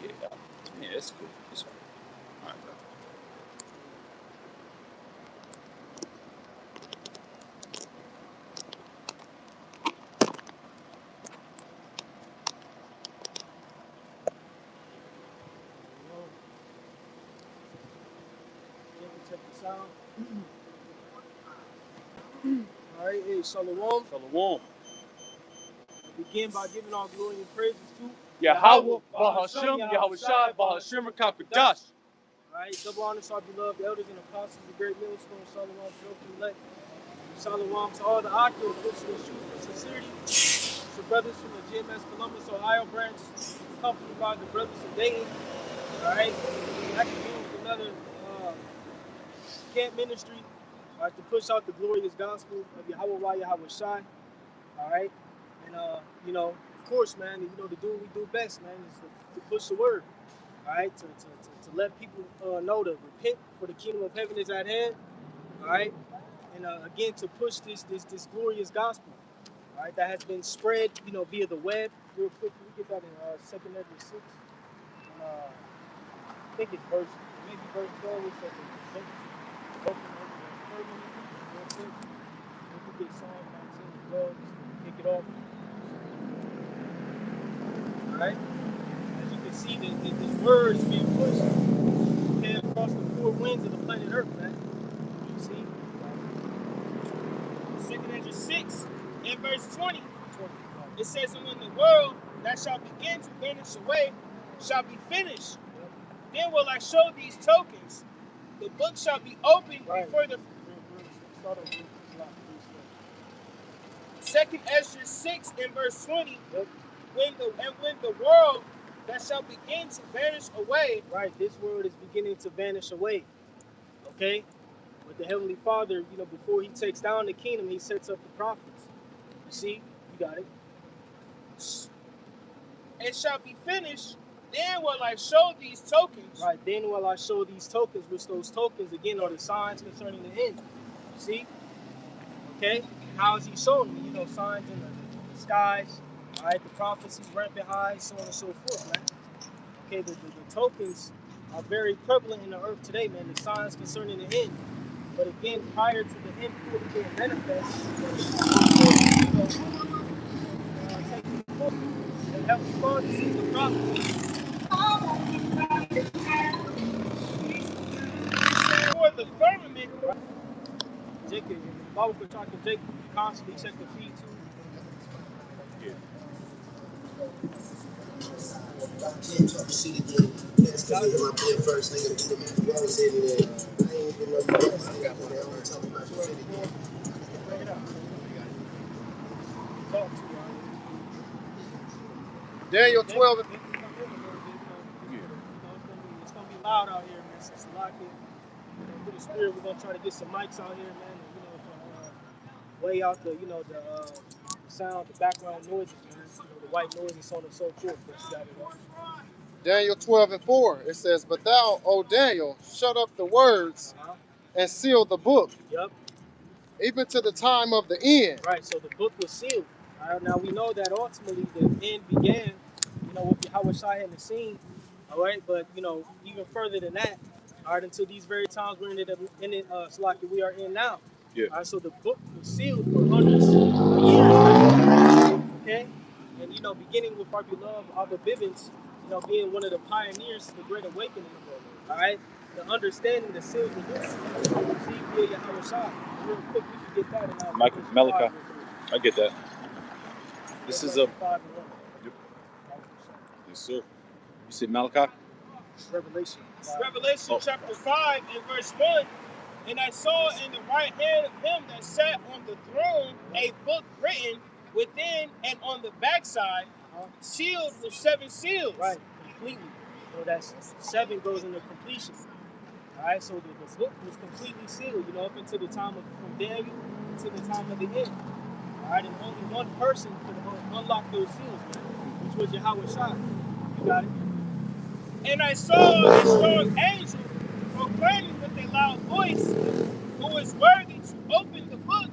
Yeah, it's cool. It's cool. All right, bro. Check this out. All right, hey, Shalom. Shalom. Begin by giving all glory and praises to Yahweh, Bahashem, Yahweh Shai, Bahashem, Rakakadash. All right, double honor to our beloved elders and apostles, the great millstone, Shalom, to elect. Shalom to all the Akil, which is truth and sincerity. The brothers from the GMS Col Ohio branch, accompanied by the brothers of Dayton. All right, back again with another camp ministry to push out the glorious gospel of Yahweh, Yahweh Shai. All right, and you know, of course, man, you know, to do what we do best, man, is to push the word. All right, to let people know to repent, for the kingdom of heaven is at hand. All right, and again to push this glorious gospel. All right, that has been spread, you know, via the web. Real quick, we get that in 2 Ezra 6. And, I think it's maybe verse 12 or something. Real quick. We can get Psalm 19 as well, just to kick it off. All right, as you can see, this word is being pushed across the four winds of the planet Earth, man. You see? 2 Ezra 6 in verse 20. It says, and when the world that shall begin to vanish away shall be finished, then will I show these tokens. The book shall be opened before the... 2 Ezra 6 in verse 20. When the world that shall begin to vanish away. Right, this world is beginning to vanish away. Okay? But the Heavenly Father, you know, before he takes down the kingdom, he sets up the prophets. You see? You got it. It shall be finished, then will I show these tokens. Right, then will I show these tokens, which those tokens, again, are the signs concerning the end. You see? Okay? And how is he showing them? You know, signs in the skies, all right, the prophecies, rampant highs, so on and so forth, man. Okay, the tokens are very prevalent in the earth today, man, the signs concerning the end. But again, prior to the end fully being manifest, taking the book and help you find the prophet. For the firmament. Jacob, the Bible could talk to Jacob, constantly check the feed too. Yeah. Can't talk shit again. That's because I'm up there first. Nigga, do the math. I was in there. I ain't even know you guys nigga. They only talking about your shit again. Bring it up. Talk to Daniel 12. It's gonna be loud out here, man. Since a lot of through the spirit, we're gonna try to get some mics out here, man. And, weigh out the, the sound, the background noises, man. The white noise and so on and so forth. Daniel 12:4. It says, but thou, O Daniel, shut up the words and seal the book. Yep. Even to the time of the end. Right. So the book was sealed. All right. Now we know that ultimately the end began, with Yahweh Shai in the scene. All right. But even further than that. All right, until these very times we're in it, Salaki, we are in now. Yeah. All right, so the book was sealed for hundreds of years. Okay? And, beginning with our beloved Abba Bivens, being one of the pioneers to the Great Awakening. All right? The understanding the seals were loose. See, via Yahweh Shai. Real quick, we can get that. Michael Melika. I get that. This is a... Yep. Yes, sir. You said Malachi? Revelation Chapter 5 and verse 1. And I saw in the right hand of him that sat on the throne a book written within and on the backside, sealed with 7 seals. Right, completely. So that's 7 goes into completion. All right, so the book was completely sealed, up until the time from Daniel to the time of the end. All right, and only one person could unlock those seals, man, which was Yahweh Shai. You got it. And I saw a strong angel proclaiming with a loud voice, who is worthy to open the book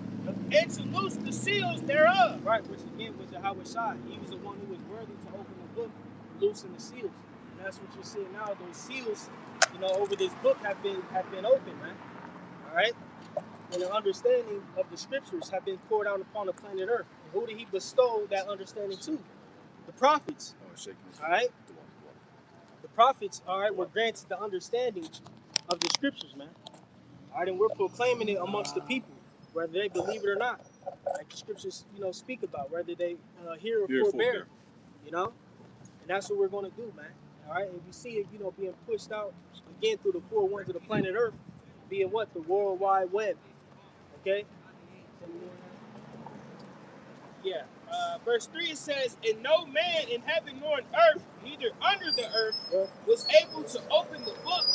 and to loose the seals thereof. Right, which again was Yahweh Shai. He was the one who was worthy to open the book and loosen the seals. And that's what you're seeing now. Those seals, over this book have been opened, man. All right? And the understanding of the scriptures have been poured out upon the planet Earth. And who did he bestow that understanding to? The prophets. All right? The prophets, all right, were granted the understanding of the scriptures, man. All right, and we're proclaiming it amongst the people, whether they believe it or not. Like the scriptures, speak about, whether they hear or forbear, And that's what we're going to do, man. All right, and we see it, being pushed out again through the four winds of the planet Earth, via what? The World Wide Web. Okay? Yeah. Verse 3 it says, and no man in heaven nor on earth, neither under the earth, was able to open the book,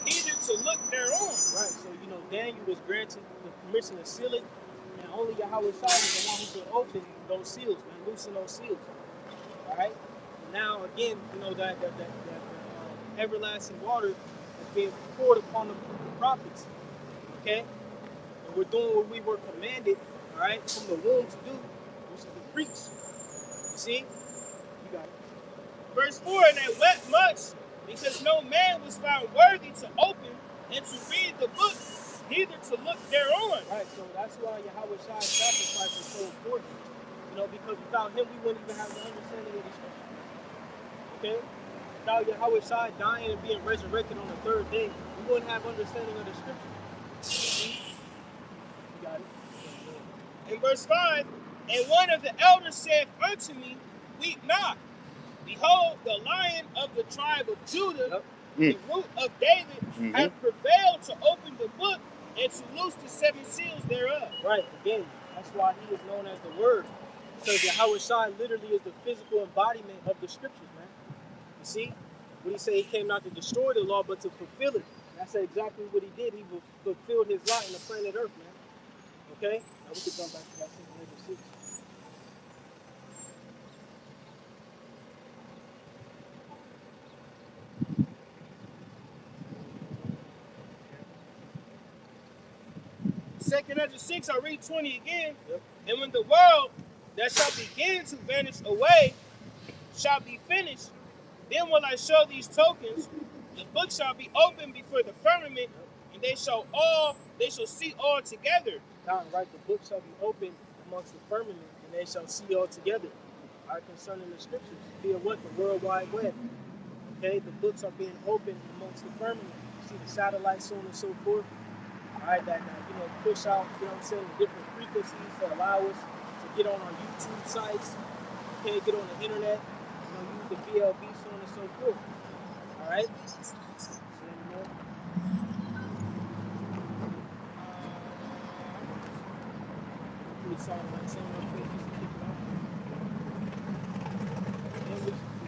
neither to look thereon. Right, so Daniel was granted the permission to seal it, and only Yahweh Shai is the one who could open those seals, man, loosen those seals. All right? And now, again, that everlasting water is being poured upon the prophets. Okay? And we're doing what we were commanded, all right, from the womb to do, which is to preach. You see? You got it. Verse 4, and they wept much, because no man was found worthy to open and to read the book, neither to look thereon. Right, so that's why Yahweh Shai's sacrifice is so important. Because without him, we wouldn't even have the understanding of the scripture. Okay? Without Yahweh Shai dying and being resurrected on the third day, we wouldn't have understanding of the scripture. See? You got it. In verse 5, and one of the elders said unto me, weep not. Behold, the Lion of the tribe of Judah, the root of David, hath prevailed to open the book and to loose the 7 seals thereof. Right, again, that's why he is known as the Word. Because Yahweh Shai literally is the physical embodiment of the scriptures, man. You see? What he said, he came not to destroy the law, but to fulfill it. That's exactly what he did. He fulfilled his lot in the planet Earth, man. Okay? Now we could jump back to that 6. Second Ezra 6, I read 20 again. Yep. And when the world that shall begin to vanish away shall be finished, then will I show these tokens. The book shall be opened before the firmament, and they shall see all together. Right, the book shall be opened amongst the firmament, and they shall see all together. All right, concerning the scriptures, via what? The World Wide Web. Okay, the books are being opened amongst the firmament. You see the satellites, so on and so forth. All right, that push out, the different frequencies that allow us to get on our YouTube sites, okay, get on the internet, use the BLB, so on and so forth. All right?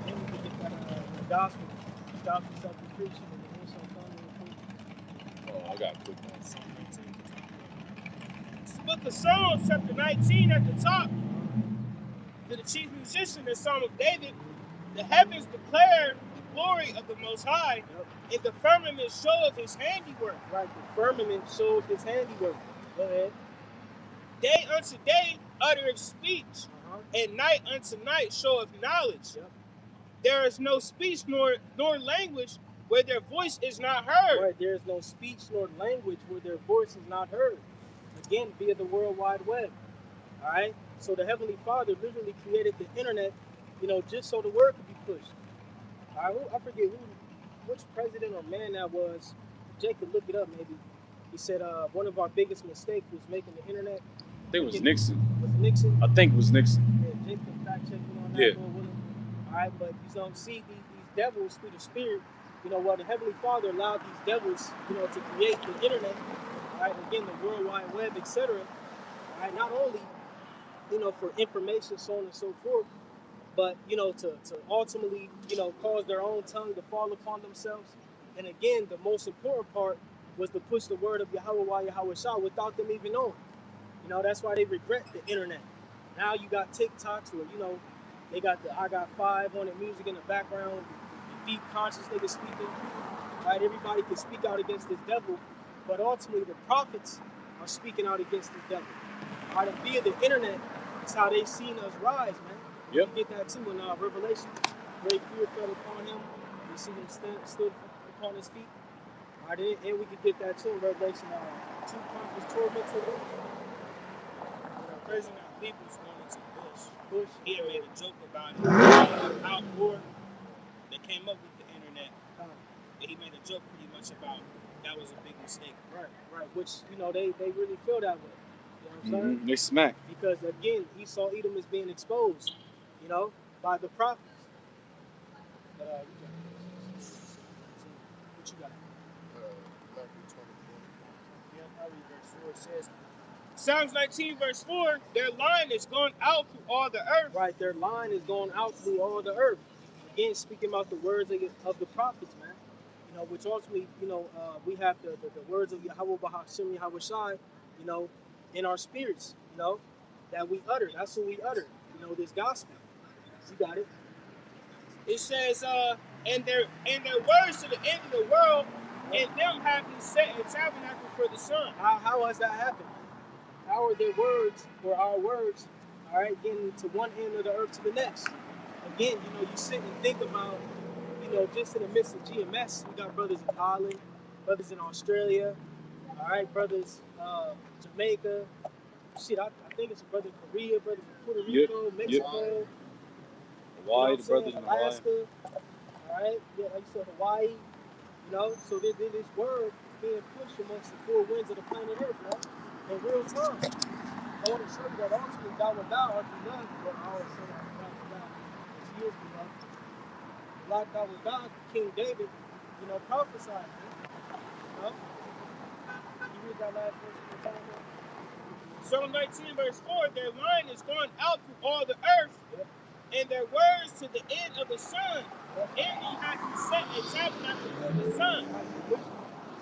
Then we can get that gospel self-preaching, and the nation shall come and Oh, I got a quick one. Book of Psalms, chapter 19 at the top. To the chief musician, the Psalm of David, the heavens declare the glory of the Most High, and the firmament showeth his handiwork. Right, the firmament shows his handiwork. Go ahead. Day unto day uttereth speech, and night unto night showeth knowledge. Yep. There is no speech nor language where their voice is not heard. Right, there is no speech nor language where their voice is not heard. Again, via the World Wide Web. All right? So the Heavenly Father literally created the internet, just so the word could be pushed. All right? I forget which president or man that was. Jake could look it up maybe. He said one of our biggest mistakes was making the internet. I think it was Nixon. Was it Nixon? I think it was Nixon. Yeah, Jake can fact check me on that. Yeah. With him. All right, but see these devils through the spirit. The Heavenly Father allowed these devils, to create the internet. All right, again, the World Wide Web, etc. All right, not only, for information, so on and so forth, but, to ultimately, cause their own tongue to fall upon themselves. And again, the most important part was to push the word of Yahweh Shah without them even knowing. That's why they regret the internet. Now you got TikToks where, they got the I Got 5 on the music in the background, the deep conscious niggas speaking. Right, everybody can speak out against this devil. But ultimately, the prophets are speaking out against this devil. All right, and via the internet, it's how they've seen us rise, man. Yep. You get that too in Revelation. Great fear fell upon him. You see him stood upon his feet. All right, and we could get that too in Revelation 2 prophets tormented. The person I believe was going into Bush. Bush. He had made a joke about it. Al Gore, that came up with the internet. And he made a joke pretty much about that was a big mistake. Right. Which, you know, they really feel that way. You know what I'm saying? They smack. Because again, Esau Edom is being exposed, you know, by the prophets. But what you got? Matthew 24. Yeah, I'll read verse 4. It says, Psalms 19 verse 4, their line is going out through all the earth. Right, their line is going out through all the earth. Again, speaking about the words of the prophets, man. You know, which ultimately, you know, we have the words of Yahweh Bahashim Yahweh Shai, you know, in our spirits, you know, that we utter. That's what we utter, you know, this gospel. You got it. It says, and their words to the end of the world, and them have he set a tabernacle for the sun. How has that happened? How are their words or our words, all right, getting to one end of the earth to the next? Again, you know, you sit and think about, you know, just in the midst of GMS, we got brothers in Holland, brothers in Australia, all right, brothers Jamaica, shit, I think it's a brother in Korea, brothers in Puerto Rico, Mexico, Hawaii, you know the brothers in Hawaii. Alaska, all right, yeah, like you said, Hawaii, you know, so this word being pushed amongst the four winds of the planet Earth, man, in real time. I want to show you that ultimately God will die or be loved, but I always say that God will die because he is beloved. Like God will die, King David, you know, prophesied, man. You know? You read that last verse of the time, man? Psalm 19 verse 4, their line is going out through all the earth, and their words to the end of the sun. And he hath set a tabernacle for the sun.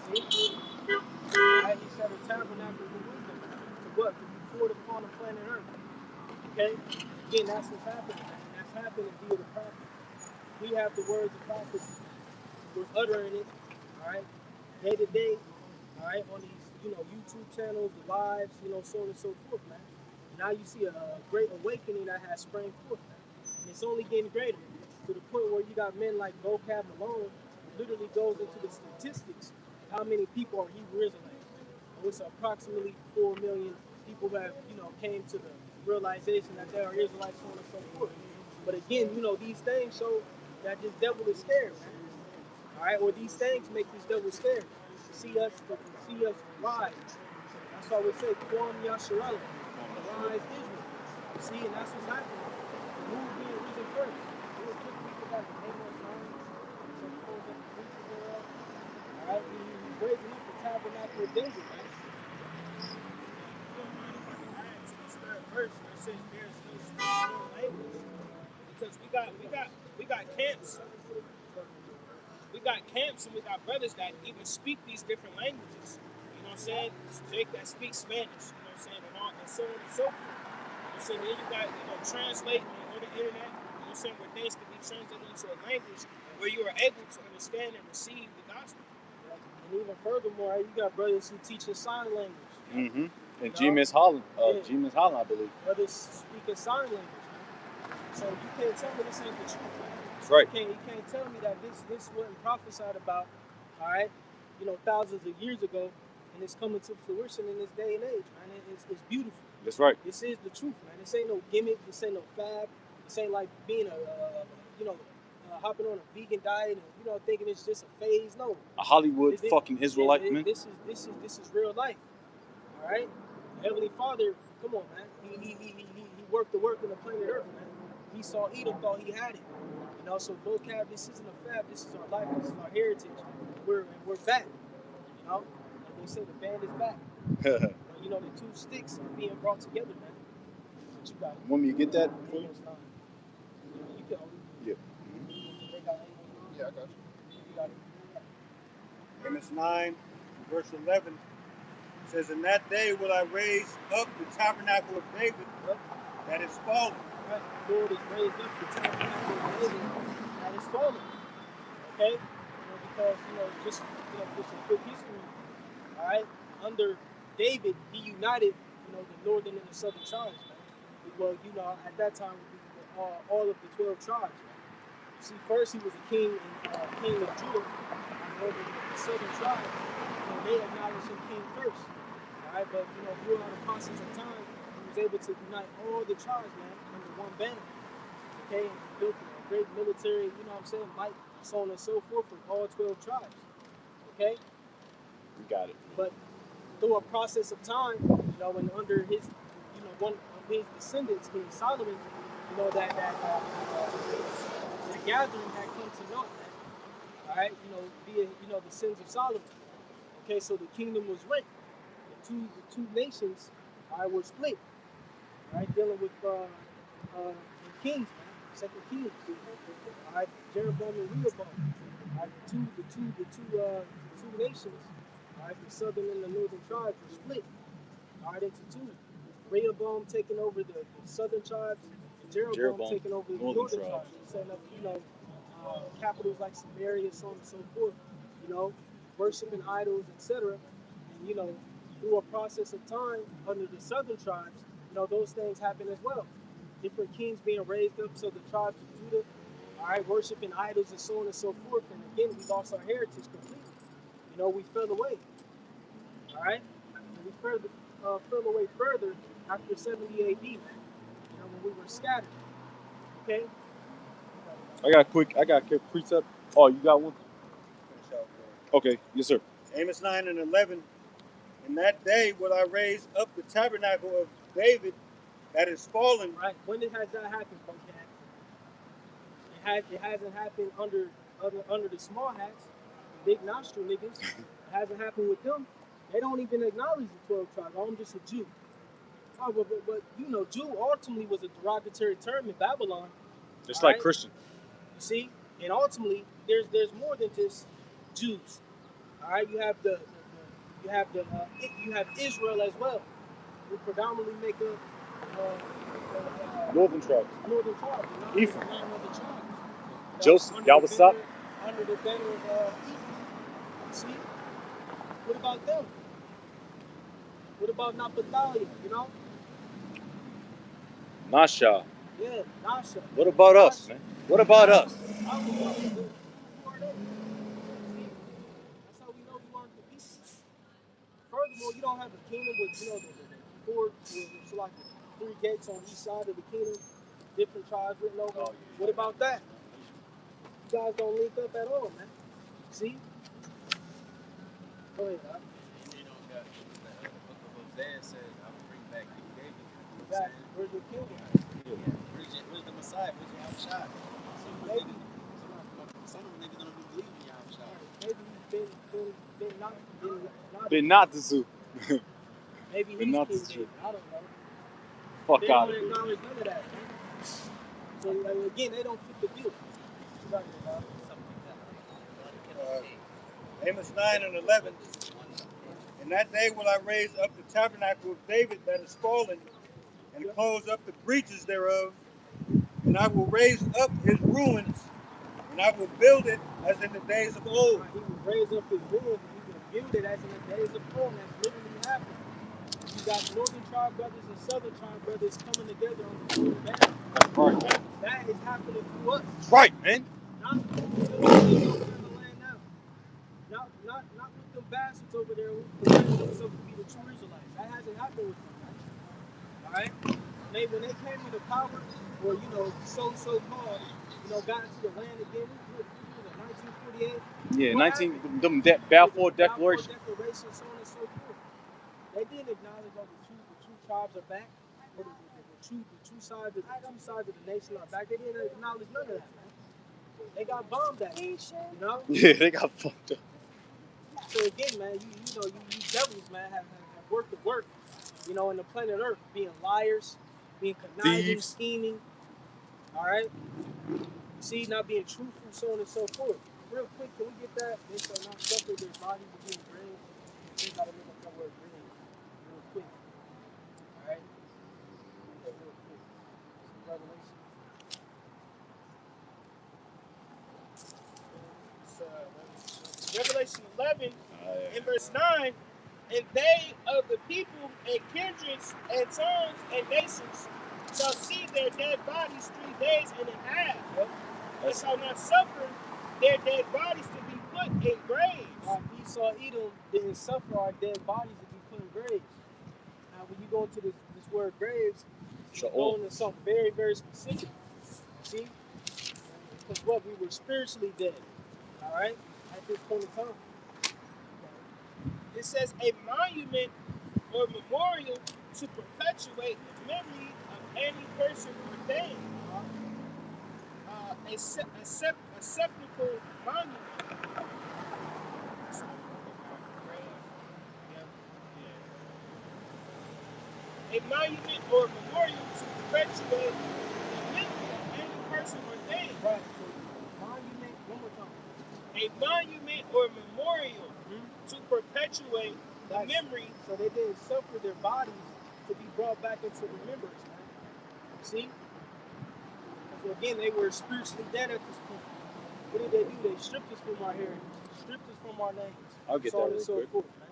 See? Right? He set a tabernacle for wisdom. To what? To be poured upon the planet Earth. Okay? Again, that's what's happening. That's happening via the prophets. We have the words of prophets. We're uttering it, all right, day to day, all right, on these, you know, YouTube channels, the lives, you know, so on and so forth, man. And now you see a great awakening that has sprang forth, man. And it's only getting greater to the point where you got men like Vocab Malone who literally goes into the statistics of how many people are Hebrew Israelites. And it's approximately 4 million people who have, you know, came to the realization that they are Israelites, so on and so forth. But again, you know, these things show that this devil is scared, man. All right, or these things make this devil scared. To see us rise. That's why we say, Quam Yasharella, rise Israel. See, and that's what's happening. The move being risen first. There were good people like Amos 9, some folks that the preachers are up. All right, he's raising up the tabernacle of David, man. Verse where it says there's no spiritual language, because we got camps, and we got brothers that even speak these different languages. You know what I'm saying? Jake that speaks Spanish. You know what I'm saying? And so on and so forth. You know what I'm saying? Then you got, you know, translate on the internet. You know what I'm saying? Where things can be translated into a language where you are able to understand and receive the gospel. And even furthermore, you got brothers who teach in sign language. Mm-hmm. And GMS Holland, GMS Holland, I believe. Brothers speaking sign language, man. So you can't tell me this ain't the truth, man. That's right. You can't tell me that this wasn't prophesied about, all right, you know, thousands of years ago, and it's coming to fruition in this day and age, man. It's beautiful. That's right. This is the truth, man. This ain't no gimmick. This ain't no fab. This ain't like being hopping on a vegan diet and, you know, thinking it's just a phase. No. A Hollywood fucking Israelite, man. This is real life. All right. Heavenly Father, come on, man. He worked the work on the planet Earth, man. He saw Edom, thought he had it. You know, so vocab, this isn't a fab. This is our life. This is our heritage. We're back. You know, like they say, the band is back. You know, the two sticks are being brought together, man. What you got? Want me to get that? Amos 9. You can. Yeah. They got Amos. Yeah, I got you. You got it. Amos 9, verse 11 says, "In that day will I raise up the tabernacle of David that is fallen." Right. The Lord has raised up the tabernacle of David that is fallen. Okay? You know, because, you know, just, you know, for some quick history, all right, under David, he united, you know, the northern and the southern tribes, man. Well, you know, at that time, all of the 12 tribes, man. You see, first he was a king in king of Judah, and over the southern tribes, they acknowledged him king first. All right, but throughout the process of time, he was able to unite all the tribes, man, under one banner. Okay, and built a great military, might, so on and so forth, with all 12 tribes. Okay, We got it. but through a process of time, and under his, one of his descendants, being Solomon, that gathering had come to naught. All right, via the sins of Solomon. Okay, so the kingdom was rent. The two nations, were split. All right, dealing with the kings, man. Second Kings. All right, Jeroboam and Rehoboam. All right, the two nations. All right, the southern and the northern tribes were split. All right, into two. Rehoboam taking over the southern tribes, and Jeroboam taking over the northern tribes. Setting up, capitals like Samaria, so on and so forth. Worshiping idols, etc. And through a process of time under the southern tribes, those things happen as well. Different kings being raised up, so the tribes of Judah, all right, worshiping idols and so on and so forth. And again, we lost our heritage completely. We fell away. All right, and we fell away further after 70 AD, man. When we were scattered. Okay. I got a quick precept. Oh, you got one? Okay, yes, sir. Amos 9 and 11. In that day will I raise up the tabernacle of David that is fallen. Right. When has that happened, Buckhead? It hasn't happened under the small hats, big nostril niggas. It hasn't happened with them. They don't even acknowledge the 12 tribes. I'm just a Jew. Oh, but Jew ultimately was a derogatory term in Babylon. Just like Christian. You see, and ultimately there's more than just Jews. All right, you have Israel as well, who predominantly make up Northern tribes. Northern tribes. Ephraim. 9 other tribes. Joseph, y'all what's up? Under the banner of Ephraim. See, what about them? What about Naphtali? Nasha. Yeah, Nasha. What about us, man? What about us? Who are they? See, that's how we know we aren't the people. Furthermore, you don't have a kingdom with the four, so like 3 gates on each side of the kingdom, different tribes written over. Oh, yeah. What about that? You guys don't link up at all, man. See? Go ahead, Doc. Hosea says, I will bring back King David. Exactly. Where's your kingdom? Where's the Messiah? Where's Yahushua? Some of them niggas don't even believe in Yahushua. Maybe Been not the zoo. Maybe he's Been not the King zoo. David. I don't know. Fuck out They of don't here. acknowledge none of that, man. So again, they don't fit the bill. Amos 9 and 11. In that day will I raise up the tabernacle of David that is fallen, and close up the breaches thereof, and I will raise up his ruins, and I will build it as in the days of old. He will raise up his ruins and he will build it as in the days of old. That's literally happening. You got northern tribe brothers and southern tribe brothers coming together on the same banner. That's right. That is happening through us. That's right, man. Not with the land now. Not with the bastards over there who consider themselves to be the true Israelites. That hasn't happened with them, right? Alright? When they came into power, or so-called, got into the land again, what was it, 1948? Yeah, What 19 happened? them Balfour Declaration. Balfour Declaration, so on and so forth. They didn't acknowledge that the true tribes are back, or the two sides of the nation are back. They didn't acknowledge none of that, man. They got bombed at, Yeah, they got fucked up. So again, man, you devils, man, have worked the work, in the planet Earth, being liars, being conniving, Thieves. scheming, all right? See, not being truthful, so on and so forth. Real quick, can we get that? They shall not suffer their bodies to be drained. We gotta look up that word drain real quick. All right? Real quick. Revelation. Revelation 11 in verse 9, and they of the people and kindreds and tongues and nations shall see their dead bodies 3 days and a half, and shall not suffer their dead bodies to be put in graves. Esau, Edom didn't suffer our dead bodies to be put in graves. Now, when you go into this word graves, you go into something very, very specific. See? Because what? We were spiritually dead. All right? At this point in time. It says a monument or memorial to perpetuate the memory of any person or thing. A sepulchral monument. A monument or memorial to perpetuate the memory of any person or thing. Right. So, monument, one more time. A monument or memorial to perpetuate the memory. So they didn't suffer their bodies to be brought back into remembrance, man. See? So again, they were spiritually dead at this point. What did they do? They stripped us from our heritage, stripped us from our names. I'll get so that on real and so quick. forth, man.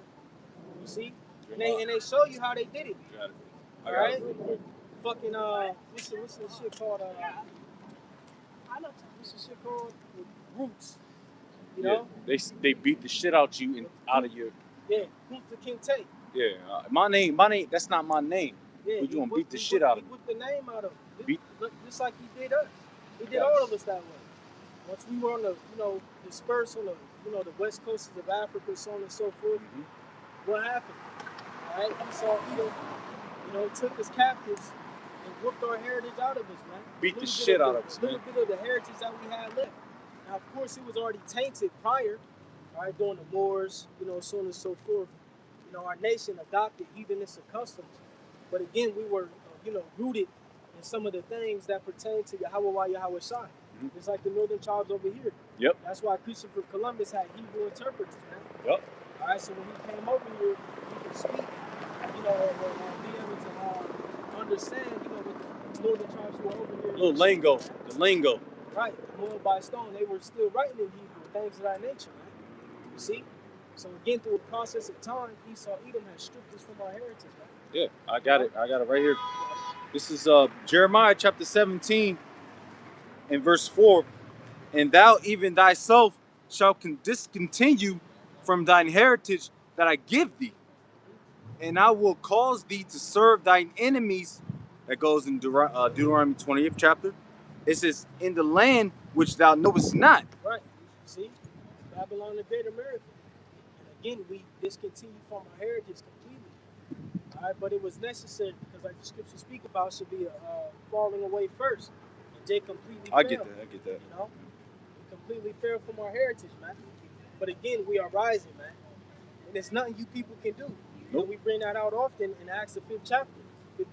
You see? And they show you how they did it. Got it. I All got right? it real quick. Fucking what's the shit called? What's the shit called? Roots. You know? They beat the shit out you and out of your. Yeah, Kunta Kinte. Yeah, my name. That's not my name. Yeah, But you gonna beat the he shit out of me. Put the name out of him. Beat. Just like he did us. He did all of us that way. Once we were on the, dispersed on the, the west coasts of Africa, so on and so forth. What happened? All right, Esau, Edom, took us captives and whooped our heritage out of us, man. Beat the shit out of us, man. A little bit of the heritage that we had left. Now, of course, it was already tainted prior, all right, during the wars, so on and so forth. Our nation adopted heathenistic customs. But again, we were, rooted in some of the things that pertain to Yahweh Shai. It's like the northern tribes over here. Yep. That's why Christopher Columbus had Hebrew interpreters, man. Yep. All right, so when he came over here, he could speak, and be able to understand, what the northern tribes who were over here. Little lingo, the lingo. Right, moved by stone, they were still writing in Hebrew, things of that nature, man. You see? So again, through a process of time, Esau, Edom has stripped us from our heritage, man. Yeah, I got it right here. This is Jeremiah chapter 17 and verse 4. And thou even thyself shalt discontinue from thine heritage that I give thee, and I will cause thee to serve thine enemies. That goes in Deuteronomy 20th chapter. It says, in the land which thou knowest not. Right. See? Babylon the Great America. And again, we discontinue from our heritage completely. All right, but it was necessary because, like the scriptures speak about, should be a falling away first. And they completely failed. I get that. We completely failed from our heritage, man. But again, we are rising, man. And there's nothing you people can do. Nope. We bring that out often in Acts the 5th chapter. If it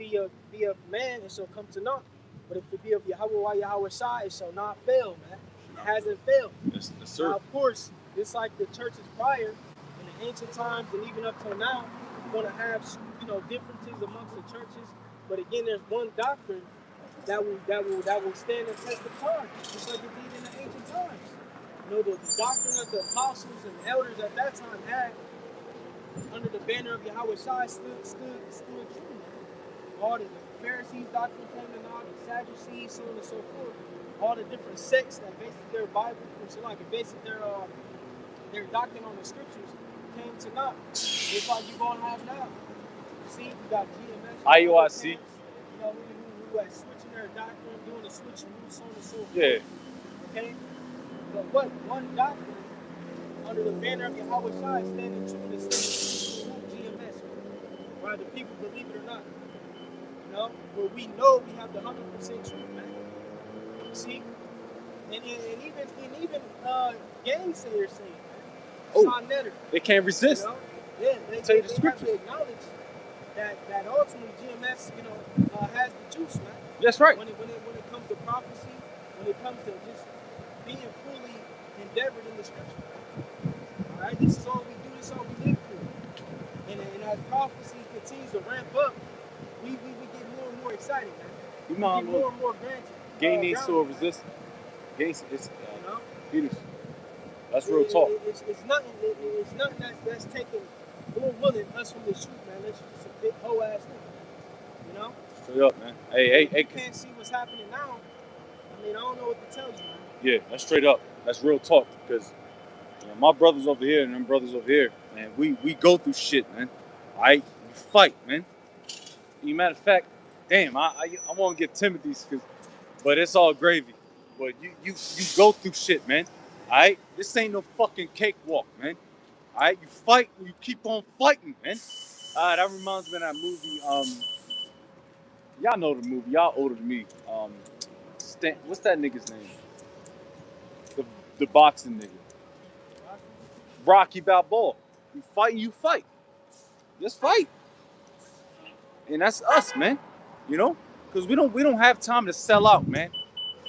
be of man, it shall come to naught. But if it be of Yahweh Shai, it shall not fail, man. It hasn't failed. Yes, sir. Now, of course, just like the churches prior, in the ancient times and even up till now, we're going to have, differences amongst the churches. But again, there's one doctrine that will stand the test of time, just like it did in the ancient times. The doctrine that the apostles and elders at that time had under the banner of Yahweh Shai stood true. All the Pharisees' doctrine came to naught, the Sadducees, so on and so forth. All the different sects that based their Bible, based their doctrine on the scriptures came to naught. Just like you're going to have now. See, you got GMS. IUIC. Who are switching their doctrine, doing the switch rules, so on and so forth. Yeah. Okay? But what? One doctrine under the banner of Yahweh Shai standing true to the GMS. Whether people believe it or not. Where we know we have the 100% truth, man. See? And even gainsayers say it, man. They can't resist. Yeah, they Tell you the have scriptures. to acknowledge that ultimately GMS, has the juice, man. That's right. When it comes to prophecy, when it comes to just being fully endeavored in the scripture. All right, this is all we do. This is all we live for. And as prophecy continues to ramp up, we get more and more excited, man. You We know, get more and more granted. gain needs to resist. It's Peters. That's real It's nothing that's taking more willing us from the truth, man. That's just a big whole ass thing. Straight up, man. Hey. You can't see what's happening now. I don't know what to tell you, man. Yeah, that's straight up. That's real talk because my brothers over here and them brothers over here, man, we go through shit, man. All right, we fight, man. As a matter of fact, damn, I want to get Timothy's, but it's all gravy. But you go through shit, man. All right, this ain't no fucking cakewalk, man. All right, you fight and you keep on fighting, man. All right, that reminds me of that movie. Y'all know the movie. Y'all older than me. What's that nigga's name? The boxing nigga. Rocky Balboa. You fight and you fight. Just fight. And that's us, man. You know? Because we don't have time to sell out, man.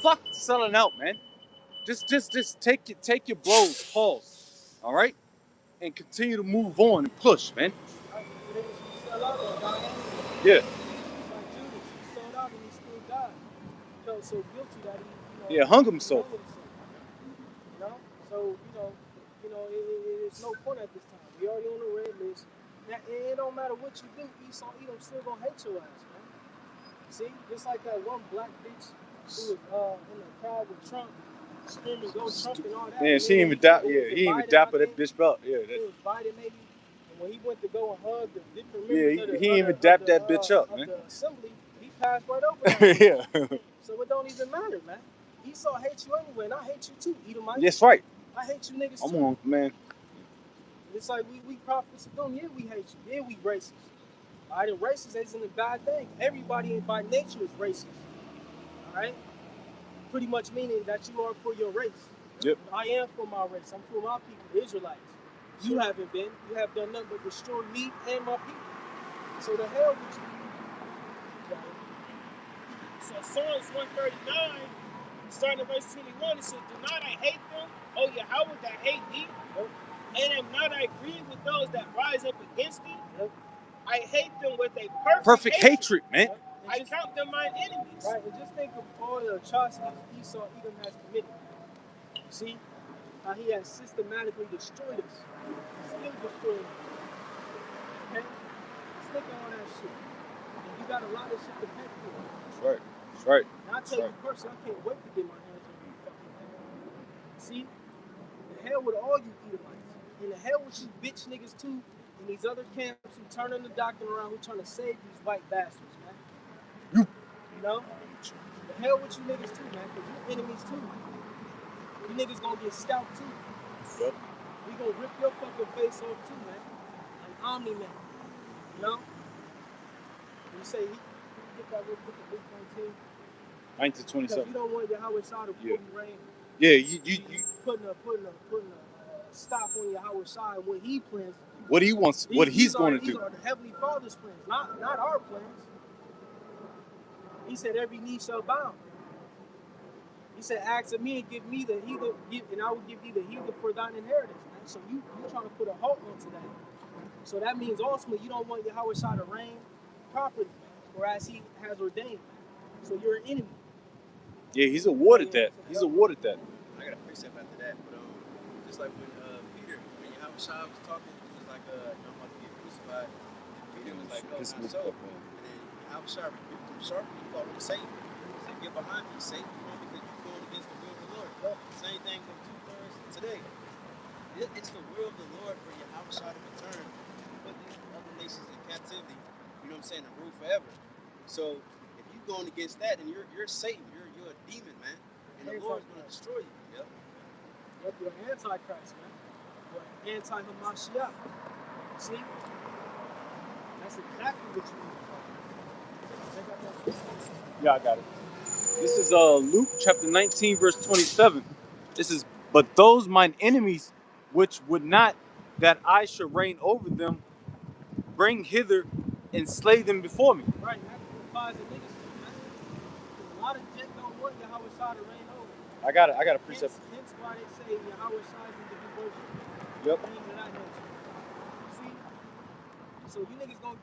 Fuck selling out, man. Just take your blows, pause. Alright? And continue to move on and push, man. Yeah. He sold out and he still died. He felt so guilty that he, Yeah, hung himself. You know, so it's no point at this time. We already on the red list. Now, it don't matter what you do, Edom still gonna hate your ass, man. See, just like that one black bitch who was in the crowd with Trump, screaming "Go Trump" and all that. Yeah, and she ain't even dap. Yeah, he ain't even dapper that bitch belt. Yeah, it was Biden maybe. And when he went to go and hug the different yeah, members he ain't even dap that bitch up, man. The assembly, he passed right over that. Yeah. So it don't even matter, man. Esau hates you anyway, and I hate you too, Edomite. That's right. I hate you niggas I'm too. on, man. It's like we prophets of doom. Yeah, we hate you. Yeah, we racist. All right, and racist isn't a bad thing. Everybody by nature is racist. All right? Pretty much meaning that you are for your race. Yep. I am for my race. I'm for my people, the Israelites. You haven't been. You have done nothing but destroy me and my people. So the hell with you. Right? So Psalms 139, starting at verse 21, it says, "Do not I hate them, O Yahweh, that hate thee? Yep. And am not I grieved with those that rise up against thee? Yep. I hate them with a Perfect hatred, man. Yep. I count them mine enemies." Right, and just think of all the atrocities Edom has committed. See how he has systematically destroyed us. He's still destroying us. Okay? Just think of all that shit. And you got a lot of shit to pay for. That's right. That's right. And I tell you personally, I can't wait to get my hands on you fucking man. See? The hell with all you Edomites. And the hell with you bitch niggas too. And these other camps who turning the doctrine around, who trying to save these white bastards, man. You know? The hell with you niggas too, man, because you enemies too. You niggas gonna get scalped too. Yep. We gonna rip your fucking face off too, man. Like Omni-Man. You know? You say, get that real quick at Luke 19. 19 to Because 27. you don't want Yahweh Shah to fully reign. Yeah, you Putting a stop on Yahweh Shah and what he plans. what he wants, what he's going to These do. are the Heavenly Father's plans, not our plans. He said, every knee shall bow. He said, ask of me and give me the heathen, and I will give thee the heathen for thine inheritance. Man. So you trying to put a halt onto that. So that means ultimately you don't want Yahweh Shah to reign properly, or as he has ordained. So you're an enemy. Yeah, he's awarded that. He's awarded that. I got a precept after that, but just like when Peter, when Yahweh Shah was talking, he was like, I'm about to get crucified. And Peter was like, oh, not so. And then Yahweh Shah rebuked him sharply. He called him Satan. He said, get behind me, Satan, because you're going against the will of the Lord. Same thing with 2/3 today. It's the will of the Lord for Yahweh Shah to return and put these other nations in captivity, you know what I'm saying, to rule forever. So if you're going against that, then you're Satan, you're a demon, man. And the Lord's going to destroy you. Yep. Yep, you're an antichrist, man. You're anti-Hamashiach. See? That's exactly what you mean. Yeah, I got it. This is Luke chapter 19, verse 27. This is, but those mine enemies, which would not that I should reign over them, bring hither and slay them before me. Right, that's what applies to niggas too, man. A lot of Jake don't want Yahweh Shah to reign over. I got a precept. Hence why they say Yahweh Shah is to be worshipped. Yep. Things of that nature. See? So you niggas gonna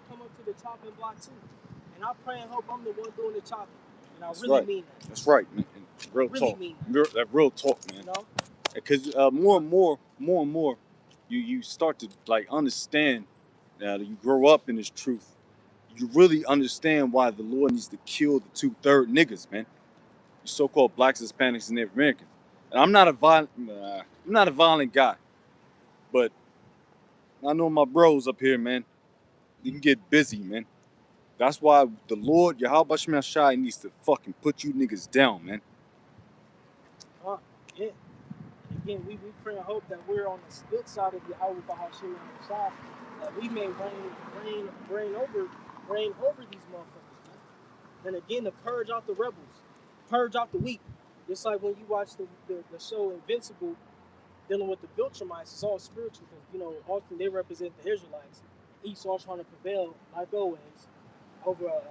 come up to the chopping block too. And I pray and hope I'm the one doing the chopping. And I really mean that. That's right, man. Real really talk. Mean that real talk, man. You know? Because more and more, you start to like understand. That you grow up in this truth. You really understand why the Lord needs to kill the 2/3 niggas, man. You so-called blacks, Hispanics, and Native Americans. And I'm not a violent guy, but I know my bros up here, man. You can get busy, man. That's why the Lord, Yahweh Shem Shai, needs to fucking put you niggas down, man. Yeah. And again, we pray and hope that we're on the good side of Yahweh Bahashim side, that we may reign over these motherfuckers, man. And again, to purge out the rebels, purge out the weak. Just like when you watch the show Invincible, dealing with the Viltrumites, it's all spiritual because, often they represent the Israelites. Esau trying to prevail, like always, over a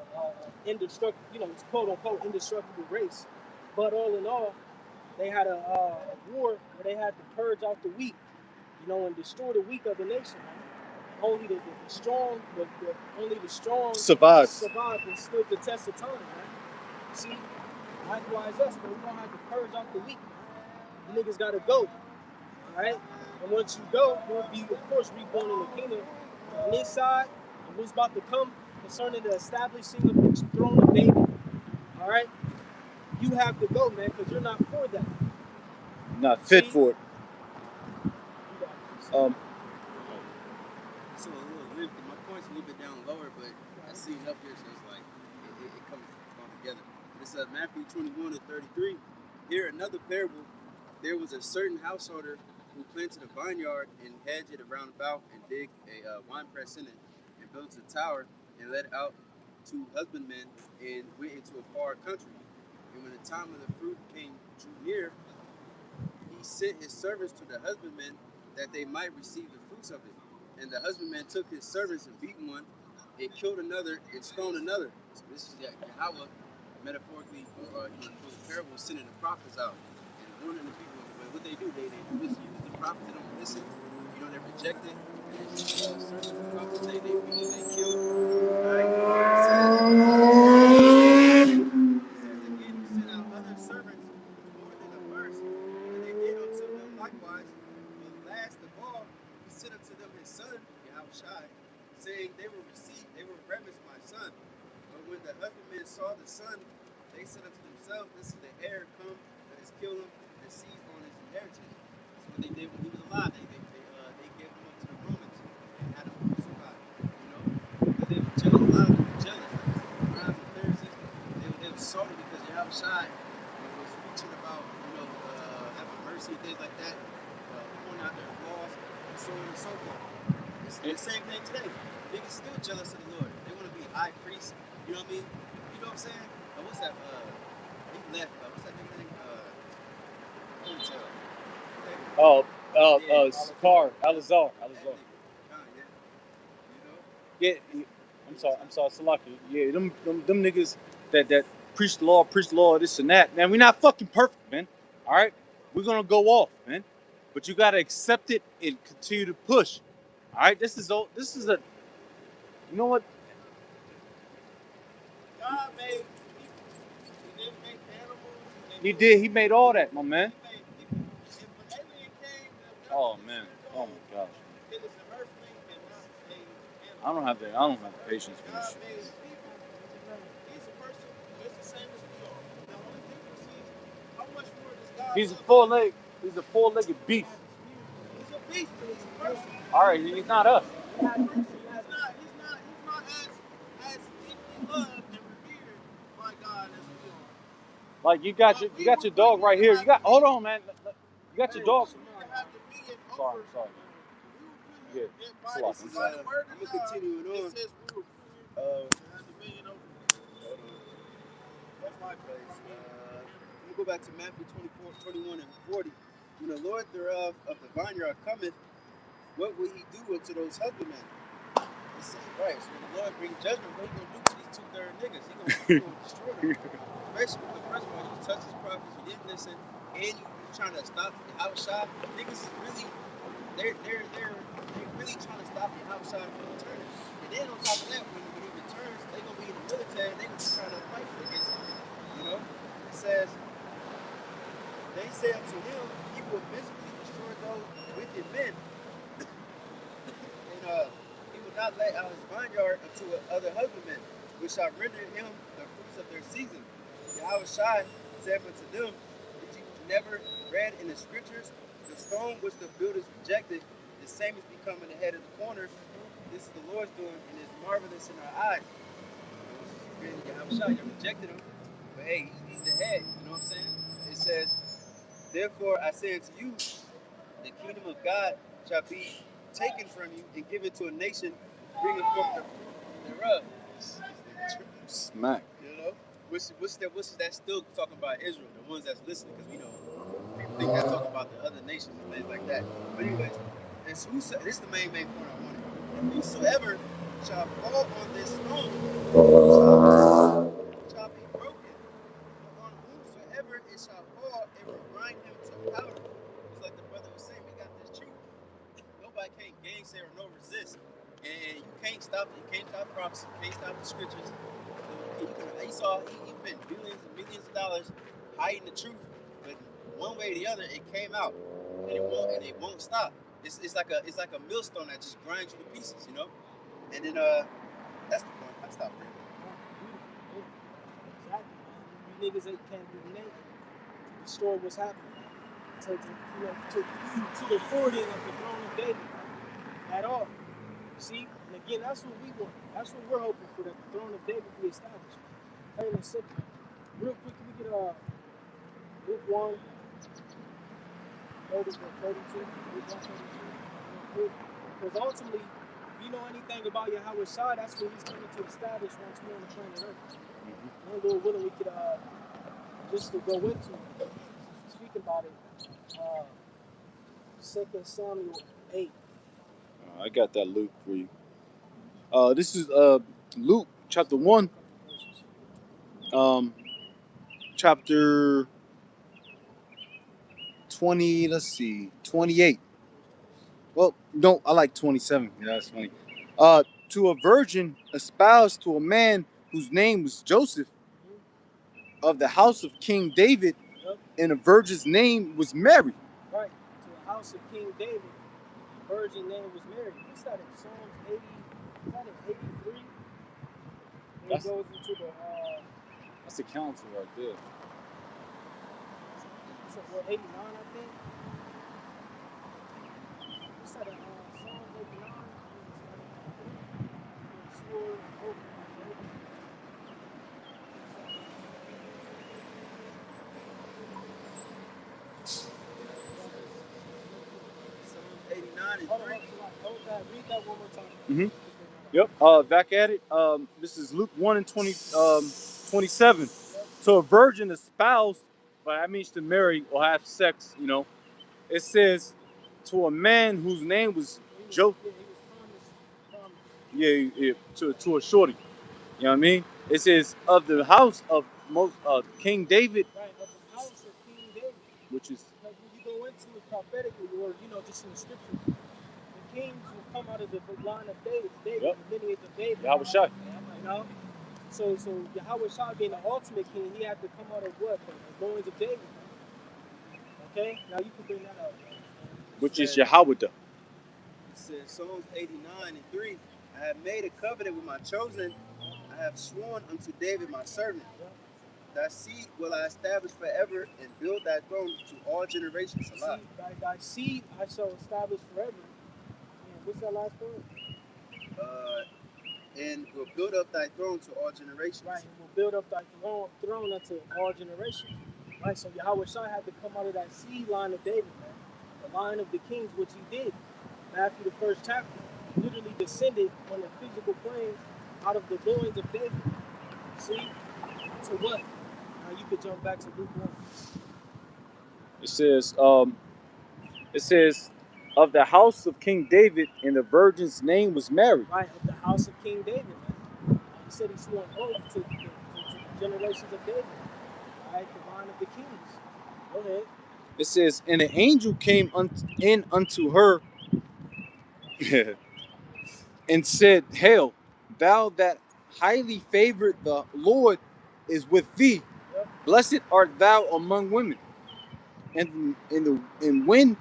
indestructible, it's quote unquote indestructible race. But all in all, they had a war where they had to purge out the weak, and destroy the weak of the nation. Man. Only the strong, only the strong Survive and stood the test of time, man. See, likewise us, but we're gonna have to purge out the weak, man. The niggas gotta go. Alright? And once you go, you'll be, of course, reborn in the kingdom. On this side, and what's about to come concerning the establishing of the throne of David. Alright? You have to go, man, because you're not for that. not fit for it. So my point's a little bit down lower, but I see it up here, so it's like it comes all together. It's Matthew 21-33. Here, another parable. There was a certain householder who planted a vineyard and hedged it around about and dig a winepress in it and built a tower and let out 2 husbandmen and went into a far country. And when the time of the fruit drew near, he sent his servants to the husbandmen that they might receive the fruits of it. And the husbandman took his servants and beat one, and killed another, and stoned another. So this is Yahweh, metaphorically, the parable, sending the prophets out and warning the people. But what they do, they misuse the prophets. They don't listen. They reject it. And certain prophets, they beat, they kill. Right? It says again, he sent out other servants more than the first, and they did unto them likewise. But last of all, he sent unto them his son, Yahushua, saying, they will reverence my son. But when the husbandmen saw the son, they said unto themselves, this is the heir, come, let us kill him and seize on his inheritance. That's what they did when he was alive. They gave him up to the Romans and had him crucified, because they were jealous. A lot of them were jealous. Around the Pharisees, they were salty because Yahushua was preaching about, having mercy and things like that, pointing out their flaws, and so on and so forth. It's the same thing today. Niggas still jealous of the Lord. They want to be high priests. You know what I mean? You know what I'm saying? What's that? He left. What's that nigga name? Alazar. Yeah, I'm sorry, Salaki. Yeah, them niggas that preach the law, this and that. Man, we're not fucking perfect, man. All right, we're gonna go off, man. But you gotta accept it and continue to push. All right, this is a, you know what? God made people. He didn't make animals. He did. He made all that, my man. He made people. And when alien came, Oh man. Oh my gosh. it was an earthling and not a animal. I don't have the patience for God this made shit. people. He's a person just the same as we are. The only difference is how much more does God He's a love us? He's a four-legged beast. He's a beast, but he's a person. All right, he's not us. He's not as deeply loved and revered by God as we are. Like you got your dog right here. Hold on, man. You got your dog. Sorry. Yeah. I'm gonna continue it on. That's my place. We'll go back to Matthew 24:21-40. When the Lord thereof of the vineyard cometh, what will he do unto those husbandmen? It's right. So when the Lord brings judgment, what he gonna do to these 2/3 niggas? He gonna destroy them. Especially because first of all, you touched his prophets, you didn't listen, and you trying to stop the house shot. Niggas is really they're really trying to stop the house shot from returning. And then on top of that, when he returns, they gonna be in the military, they gonna be trying to fight against him. It says, they say unto him, he will visibly destroy those wicked men. And he will not let out his vineyard unto other husbandmen, which shall render him the fruits of their season. Yahushua said unto them, never read in the scriptures, the stone which the builders rejected, the same is becoming the head of the corner. This is the Lord's doing, and is marvelous in our eyes. You rejected him, but hey, he's the head. You know what I'm saying? It says, therefore I say unto you, the kingdom of God shall be taken from you and given to a nation, bringing forth the fruit thereof. Smack. You know, which is that still talking about Israel, the ones that's listening, because we know people think that's talking about the other nations and things like that. But anyways, this is the main point I wanted. And whosoever shall fall on this stone shall be broken. But on whomsoever it shall fall, it will grind him to powder. It's like the brother was saying, we got this truth. Nobody can't gainsay or no resist. And you can't stop it. You can't stop prophecy. You can't stop the scriptures. Esau, he spent billions and millions of dollars hiding the truth, but one way or the other, it came out, and it won't stop. It's like a millstone that just grinds you to pieces, you know. And then that's the point. I stopped there. Exactly. You niggas ain't can't do nothing to destroy what's happening. To the forwarding of the throne of David at all. See, and again, that's what we want. That's what we're hoping for, that the throne of David be established. Plain and simple. Real quick, can we get Luke 1, 30 to 32? Luke 1, 32. Because ultimately, if you know anything about Yahweh Shai, that's what he's coming to establish once we're on the planet Earth. And Lord willing, we could just to go into it, speak about it. 2 Samuel 8. I got that Luke for you. This is Luke chapter 1, chapter 20, let's see, 28. Well, no, I like 27. Yeah, that's funny. To a virgin espoused to a man whose name was Joseph, of the house of King David, and a virgin's name was Mary. Right, to the house of King David, the virgin name was Mary. What's that in Psalms 80? Is that in 83? And it goes into the... That's the council right there. So, 89, I think. What's that in Psalms 89? Read that one more time. Yep. Back at it. This is Luke 1 and 27. So a virgin espoused, but that means to marry or have sex, you know. It says to a man whose name was Joseph. Yeah, to a shorty. You know what I mean? It says of the house of King David. Right, of the house of King David. Which is... Like when you go into it prophetically, or, just in the scriptures, the kings will come out of the line of David, Yep. The lineage of David. Yahweh Shai. You know? So Yahweh Shai being the ultimate king, he had to come out of what? The loins of David. Okay? Now you can bring that up. Which is Yahweh. It says Psalms 89 and 3. I have made a covenant with my chosen. I have sworn unto David my servant. Thy seed will I establish forever and build thy throne to all generations. Thy seed I shall establish forever. And what's that last word? And will build up thy throne to all generations. Right, and will build up thy throne unto all generations. Right, so Yahweh Shai had to come out of that seed line of David, man. The line of the kings, which he did. Matthew, the first chapter, literally descended on the physical plane out of the loins of David. See? So what? Now you could jump back to Luke 1. It says, of the house of King David, and the virgin's name was Mary. Right, of the house of King David, man. He said he swore an oath to the generations of David. Right, the line of the kings. Go ahead. It says, and an angel came in unto her and said, Hail, thou that highly favored, the Lord is with thee. Yep. Blessed art thou among women. And when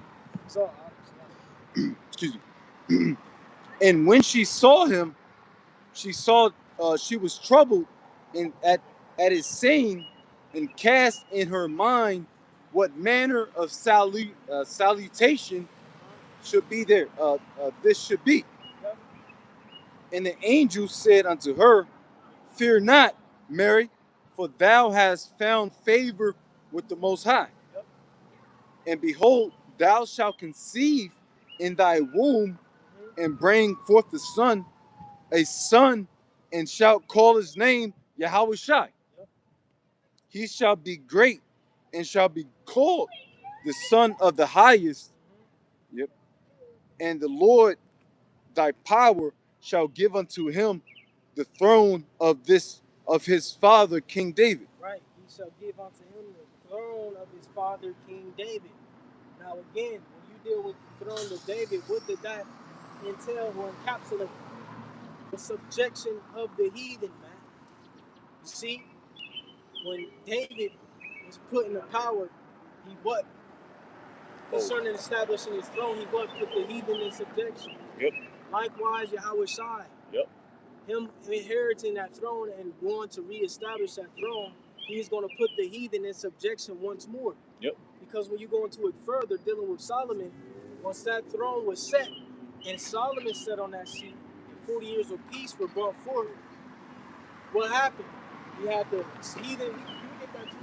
excuse me. And when she saw him, she was troubled at his saying, and cast in her mind what manner of salutation should be there. This should be. Yep. And the angel said unto her, Fear not, Mary, for thou hast found favor with the Most High. Yep. And behold, thou shalt conceive in thy womb Mm-hmm. and bring forth a son, and shalt call his name Yahweh Shai. Yep. He shall be great and shall be called the Son of the Highest. Yep. And the Lord thy power shall give unto him the throne of his father King David. Right. He shall give unto him the throne of his father King David. Now again, when you deal with the throne of David, what did that entail or encapsulate? The subjection of the heathen, man. You see, when David was put in the power, he what? Concerning establishing his throne, he what? Put the heathen in subjection. Yep. Likewise, Yahweh Shai. Yep. Him inheriting that throne and going to reestablish that throne, he's going to put the heathen in subjection once more. Yep. Because when you go into it further, dealing with Solomon, once that throne was set and Solomon sat on that seat, and 40 years of peace were brought forth, what happened? You had the heathen. You get that to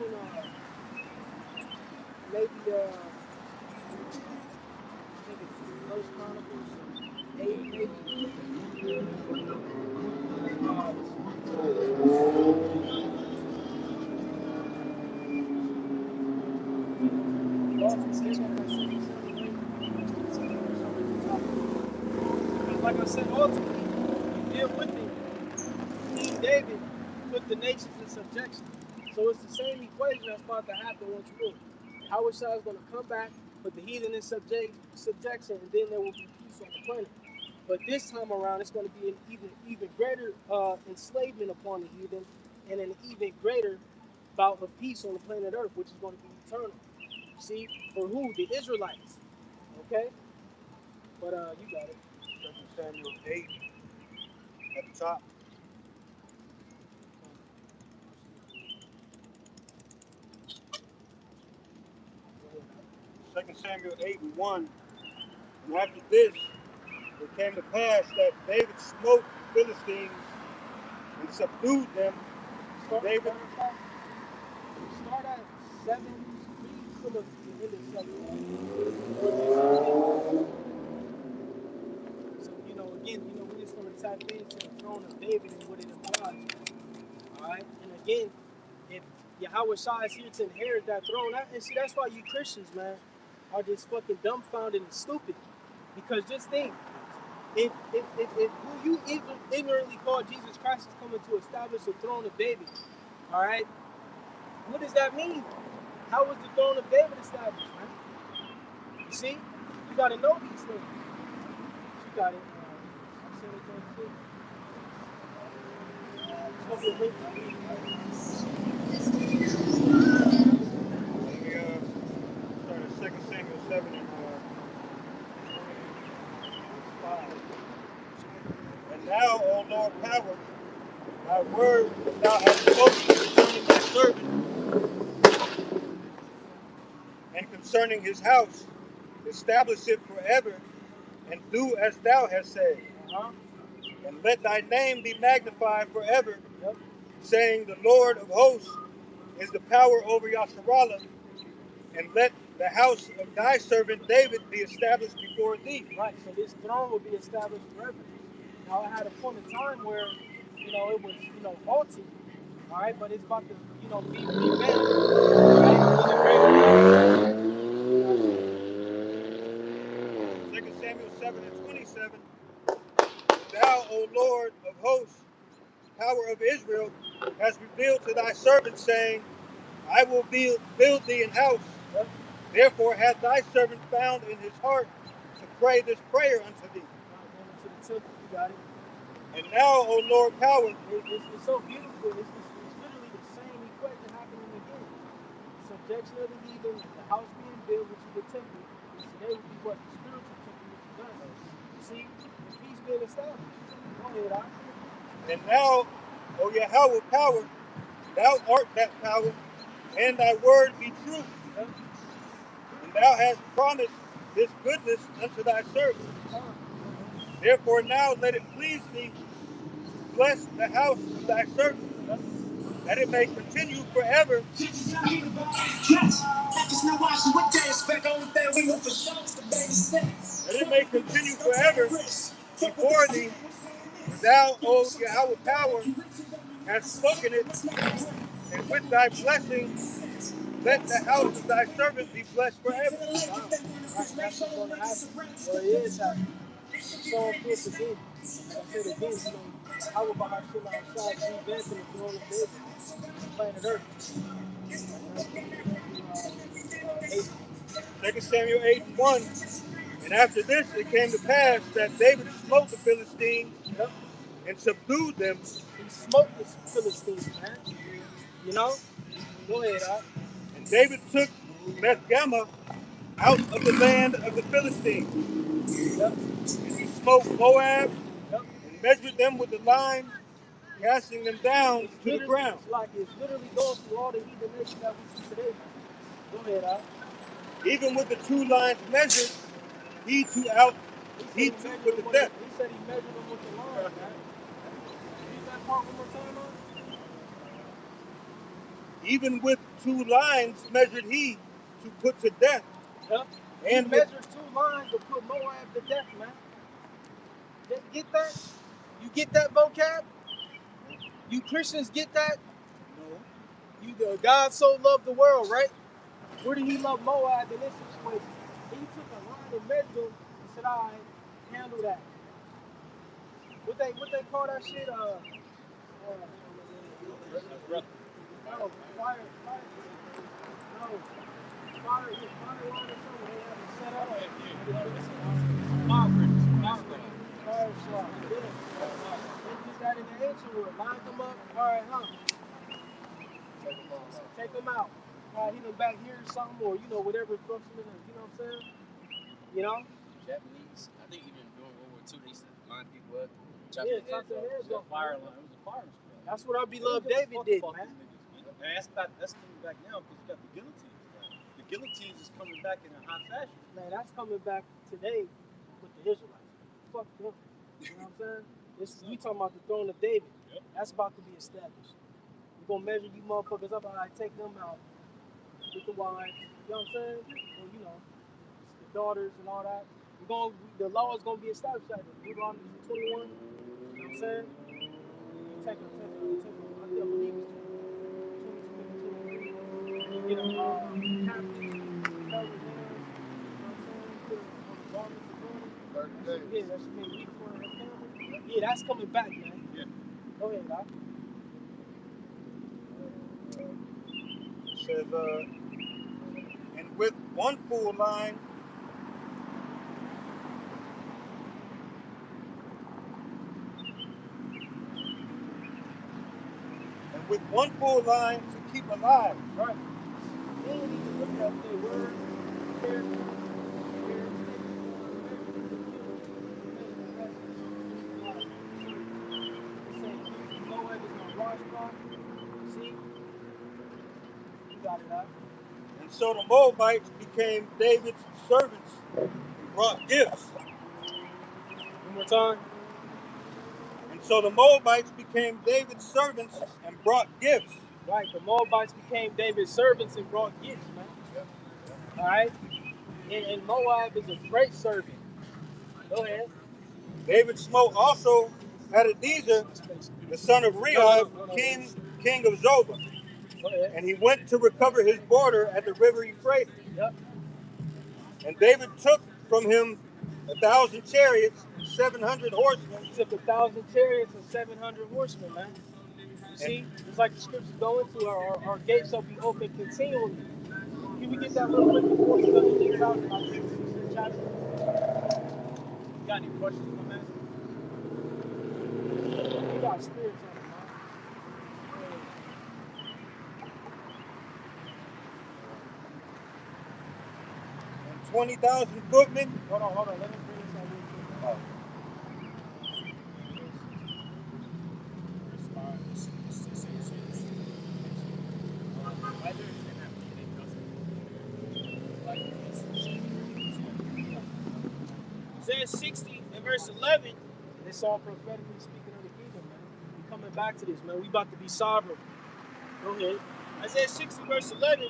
maybe I think it's First Chronicles 8, maybe. Like I said, ultimately, you deal with it. King David put the nations in subjection. So it's the same equation that's about to happen once you move. Howard Shah is going to come back, put the heathen in subjection, and then there will be peace on the planet. But this time around, it's going to be an even greater enslavement upon the heathen, and an even greater bout of peace on the planet Earth, which is going to be eternal. See, for who? The Israelites. Okay? But you got it. 2 Samuel 8 at the top. 2 Samuel 8:1. And after this, it came to pass that David smote the Philistines and subdued them. David. Start at 7. Read from the end of 7. So, again, we just want to tap into the throne of David and what it implies. Alright? And again, if Yahweh Shai is here to inherit that throne, and see, that's why you Christians, man, are just fucking dumbfounded and stupid. Because just think, if who you ignorantly call Jesus Christ is coming to establish the throne of David, alright? What does that mean? How was the throne of David established, man? You see? You gotta know these things. You got it. I said it too. Let me start at 2 Samuel 7 and 5. And now, O Lord power, thy word that thou hast spoken concerning thy servant and concerning his house, establish it forever, and do as thou hast said. And let thy name be magnified forever, saying, the Lord of hosts is the power over Yasharallah, and let the house of thy servant David be established before thee. Right, so this throne will be established forever. Now, I had a point in time where, it was, halted, all right, but it's about to, be revamped, right? 2 Samuel 7 and 27. Thou, O Lord of hosts, power of Israel, hast revealed to thy servant, saying, I will build thee an house. Therefore hath thy servant found in his heart to pray this prayer unto thee. To the temple, you got it. And now, O Lord power, it's so beautiful. It's literally the same equation happening again. Subjection of the heathen, the house being built, which is the temple. So they would be what? The spiritual temple, which is us. See, the peace being established. Go ahead, Doc. And now, O Yahweh power, thou art that power, and thy word be true. thou hast promised this goodness unto thy servant. Therefore now let it please thee to bless the house of thy servant, that it may continue forever. That it may continue forever before thee. For thou, O Yahweh power, hast spoken it, and with thy blessing let the house of thy servant be blessed forever. Wow. That's what's going to happen. Well, it is happening. So forth again. Like I said again, how about Hashem outside revamping the throne of David, planet Earth? 2 Samuel 8:1. And after this it came to pass that David smote the Philistines and subdued them. He smoked the Philistines, man. You know? Go ahead, Al. And David took Bethgamma out of the land of the Philistines. And he smote Moab and measured them with the line, casting them down to the ground. It's like it's literally going through all the heathen nations that we see today. Go ahead, Al. Even with the 2 lines measured, he took with the depth. He said he measured them with the line, man. Read that part one more time, man. Even with 2 lines measured he to put to death. Yep. And he measured 2 lines to put Moab to death, man. Get that? You get that vocab? You Christians get that? No. God so loved the world, right? Where did he love Moab in this situation? He took a line and measured them and said, all right, handle that. What they call that shit? No, fire. No, fire line or something. They have it set up. Fire slot. Yeah. They did that in the ancient world. Line them up. All right, huh? Take them out. All right, hit them back here or something, or whatever function in it. You know what I'm saying? You know? Japanese, I think even during World War II, they used to line people up. Chop their heads off. Fire line. It was a fire squad. That's what our beloved David did, man. And that's coming back now because you got the guillotines. The guillotines is coming back in a hot fashion. Man, that's coming back today with the Israelites. Fuck them. You know what I'm saying? We talking about the throne of David. Yep. That's about to be established. We're gonna measure you motherfuckers up. All right, take them out with the wives. You know what I'm saying? Or, the daughters and all that. The law is gonna be established at it. Deuteronomy 21. You know what I'm saying? You take them. I believe it's 22, 23. You know, captives, covered hands. You know what I'm saying? Put on the garments of mourning. Yeah, that should be weak for her family. Yeah, that's coming back, man. Yeah. Go ahead, Doc. It says, and with 1 full line, to keep alive. Right. They didn't even look at their word, character, Moab is my washcloth. See? You got it out. And so the Moabites became David's servants and brought gifts. One more time. And so the Moabites became David's servants and brought gifts. Right, the Moabites became David's servants and brought gifts, man. Yep. All right? And Moab is a great servant. Go ahead. David smote also Hadadezer, the son of Rehob, king of Zobah. Go ahead. And he went to recover his border at the river Euphrates. Yep. And David took from him 1,000 chariots and 700 horsemen. He took 1,000 chariots and 700 horsemen, man. You see, it's like the scriptures go into our gates shall be open continually. Can we get that real quick before we go to the chapter? You got any questions on that? You got spirits on it, man. And 20,000 footmen. Hold on. Let me bring this out real quick. Isaiah 60 and verse 11. It's all prophetically speaking of the kingdom, man. We coming back to this, man. We about to be sovereign. Go ahead. Isaiah 60 verse 11.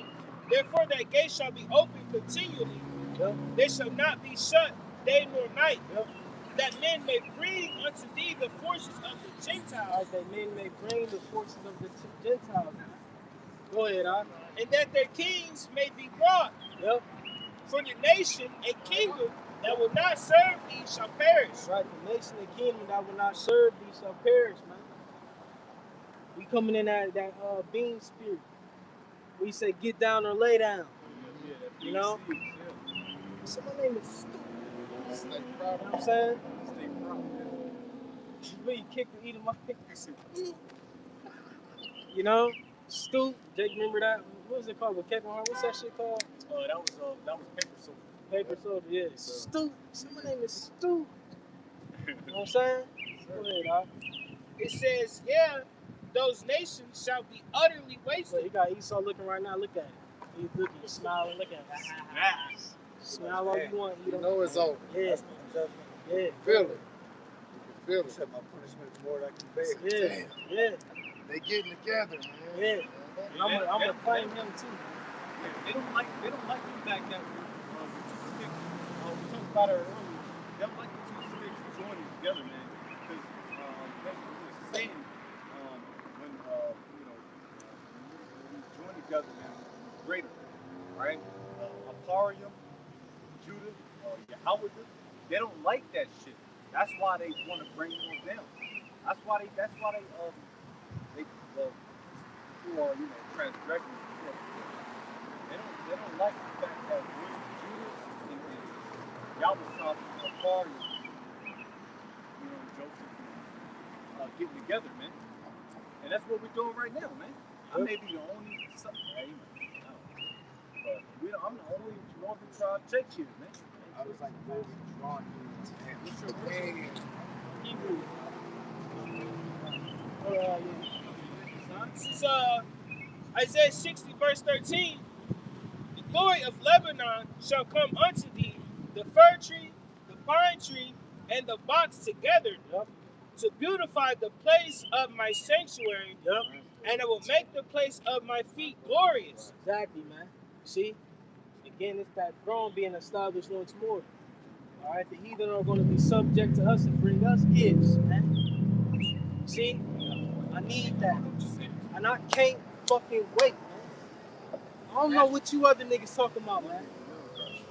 Therefore thy gate shall be open continually. Yep. They shall not be shut day nor night. Yep. That men may bring unto thee the forces of the Gentiles. That men may bring the forces of the Gentiles. Go ahead, huh? And that their kings may be brought. Yep. For the nation and kingdom that will not serve thee shall perish. Right, the nation and kingdom that will not serve thee shall perish, man. We coming in that being spirit. We say get down or lay down. You know? So my name is Stu. You know what I'm saying? You kick the eat of my You know? Stu. Jake, remember that? What was it called with Kevin Hart? What's that shit called? That was Paper Soldier. Paper Soldier, yeah. Stu. So my name is Stu. You know what I'm saying? Go ahead, dog. It says, yeah, those nations shall be utterly So wasted. you got Esau looking right now. Look at it. He's looking, smiling, look at it. Smile all you want. You know it's over. Yeah. Yeah. Feel it. You can feel it. Except my punishment is more than I can bear. Yeah. Yeah. They getting together, man. Yeah. I'm gonna claim him too. Yeah, they don't like the fact that we took sticks. We talked about it earlier. They don't like the two sticks joining together, man. Because that's what we were saying when we join together, man, we're greater, right? Aparium, Judah, Yahweh, they don't like that shit. That's why they want to bring more down. That's why they who are transgressing. They don't like the fact that we're Judah and Yahweh trying to party, Joseph, getting together, man. And that's what we're doing right now, man. I may be the only but I'm the only northern tribe church here, man. I was like the most drawn to him. Hebrew. This is Isaiah 60 verse 13. The glory of Lebanon shall come unto thee, the fir tree, the pine tree, and the box together, to beautify the place of my sanctuary, and it will make the place of my feet glorious. Exactly, man. See? Again, it's that throne being established once more. All right, the heathen are going to be subject to us and bring us gifts, man. See? I need that. And I can't fucking wait, man. I don't know what you other niggas talking about, man.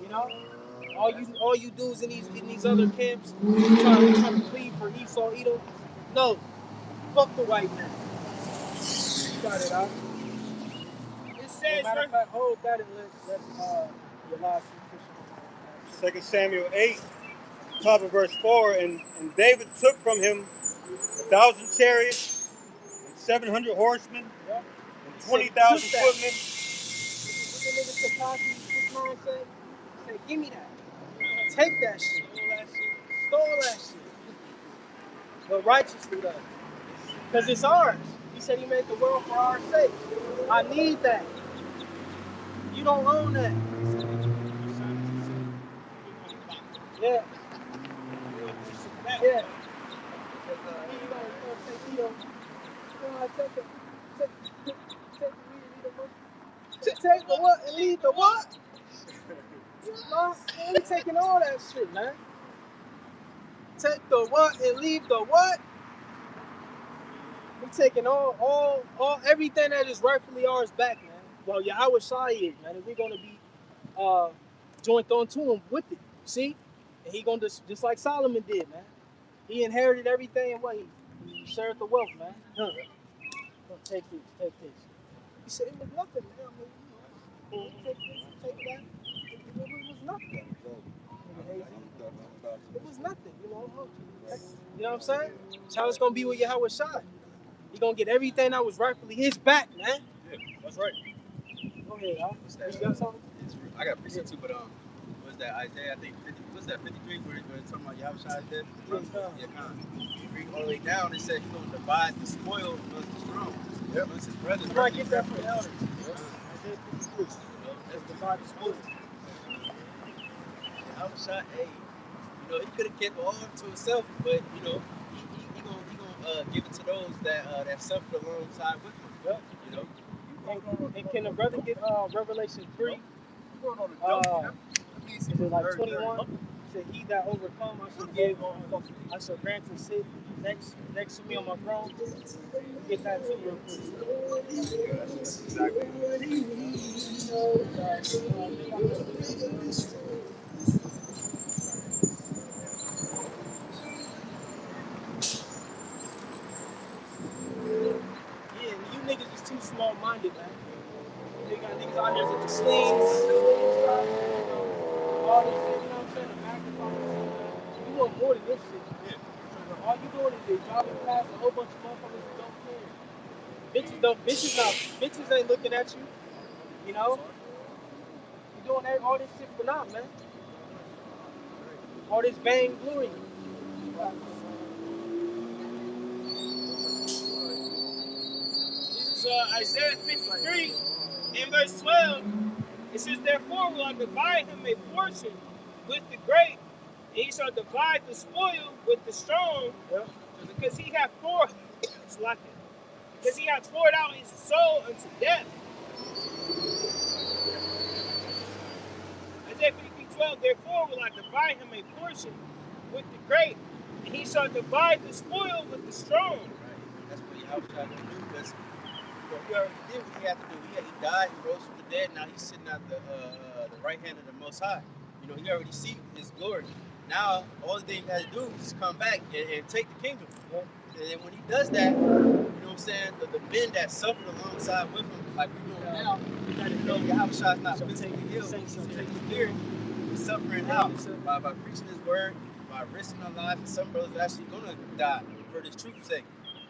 You know? All you dudes in these other camps trying to plead for Esau, Edom. No. Fuck the white man. You got it, huh? It says, matter of fact, hold that and let your last Christian. 2 Samuel 8, top of verse 4, and David took from him 1,000 chariots, and 700 horsemen, and 20,000 footmen. What the nigga Takashi, this man say, give me that. Take that shit. Stole that shit. But righteously though. Because it's ours. He said he made the world for our sake. I need that. You don't own that. Yeah. Yeah. Take the what and leave the what? We taking all that shit, man. Take the what and leave the what? We taking all everything that is rightfully ours back, man. Well, Yahweh Shai is, man, and we're gonna be joined onto him with it. See? And he gonna just like Solomon did, man. He inherited everything and what he shared the wealth, man. Take this. He said it was nothing, man. I mean, take this, take that. It was nothing. It was nothing, you know. You know what I'm saying? That's how it's gonna be with Yahweh Shai. He gonna get everything that was rightfully his back, man. Yeah, that's right. Go ahead, y'all. You got something? I got precept too, but what's that Isaiah? I think 50. What's that 53? Where it's talking about Yahweh Shai's death? Yeah, you read all the way down. It said he's gonna divide the spoil of the strong. Yep. It's his brothers. Can I get that from the elders? Isaiah 53. Let's divide the spoil. Yahweh Shai, hey, you know, could have kept all to himself, but you know, he gonna give it to those that suffered alongside with him. Yep. You know. And can the brother get Revelation 3? Is it like 21? He said, "He that overcome, I shall grant to sit next to me on my throne." Get that too real quick. That's exactly. Yeah, you niggas is too small-minded, man. They got niggas out here with the slings, all this shit, you know what I'm saying? The magnifying shit, man. You want more than this shit. Yeah. All you doing is just driving past a whole bunch of motherfuckers who don't care. Bitches ain't looking at you, you know? You doing all this shit for naught, man. All this vainglory. This is Isaiah 53 in verse 12. It says, "Therefore will I divide him a portion with the great, and he shall divide the spoil with the strong, because he hath poured out his soul unto death." Isaiah 53:12, "Therefore will I divide him a portion with the great, and he shall divide the spoil with the strong." Right. That's what Yahweh gonna do, because he already did what he had to do. He died, he rose from the dead. Now he's sitting at the right hand of the Most High. You know, he already see his glory. Now, all the thing he has to do is come back and take the kingdom. And then when he does that, you know what I'm saying, the men that suffered alongside with him, like we're doing now, you gotta know Yahweh is not physically healed. He's taking spirit. He's suffering out by preaching his word, by risking our lives. And some brothers are actually gonna die for this truth's sake.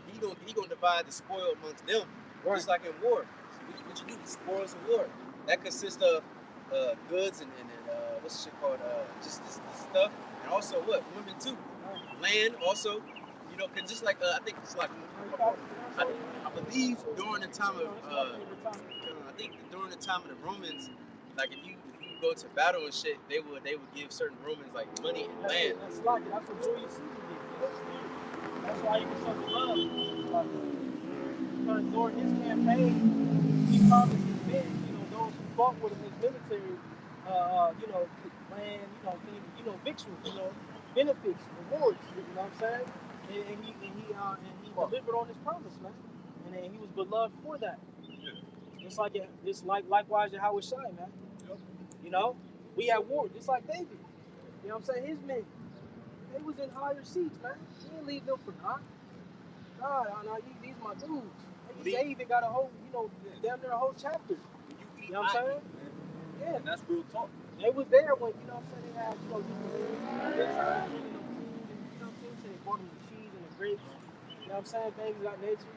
He gonna divide the spoil amongst them, just like in war. So what you do, the spoils of war. That consists of goods and what's the shit called? Just this stuff, and also what? Women too. Land also. You know, cause just like I think it's like I believe during the time of I think during the time of the Romans, like if you go to battle and shit, they would give certain Romans like money and land. That's what Julius Caesar did. That's why he was so beloved. Because during his campaign, he promised his men, those who fought with him, his military, land, things, victuals, benefits, rewards. You know what I'm saying? And he delivered on his promise, man. And he was beloved for that. Just likewise Yahweh Shai, man. You know, we had war, just like David. You know what I'm saying? His men, they was in higher seats, man. He didn't leave them for naught. Nah, these my dudes. They even got a whole, damn near a whole chapter. You know what I'm saying? Yeah. And that's real talk. They was there when, you know what I'm saying, they had, they bought them the cheese and the grapes. You know what I'm saying? Things like nature.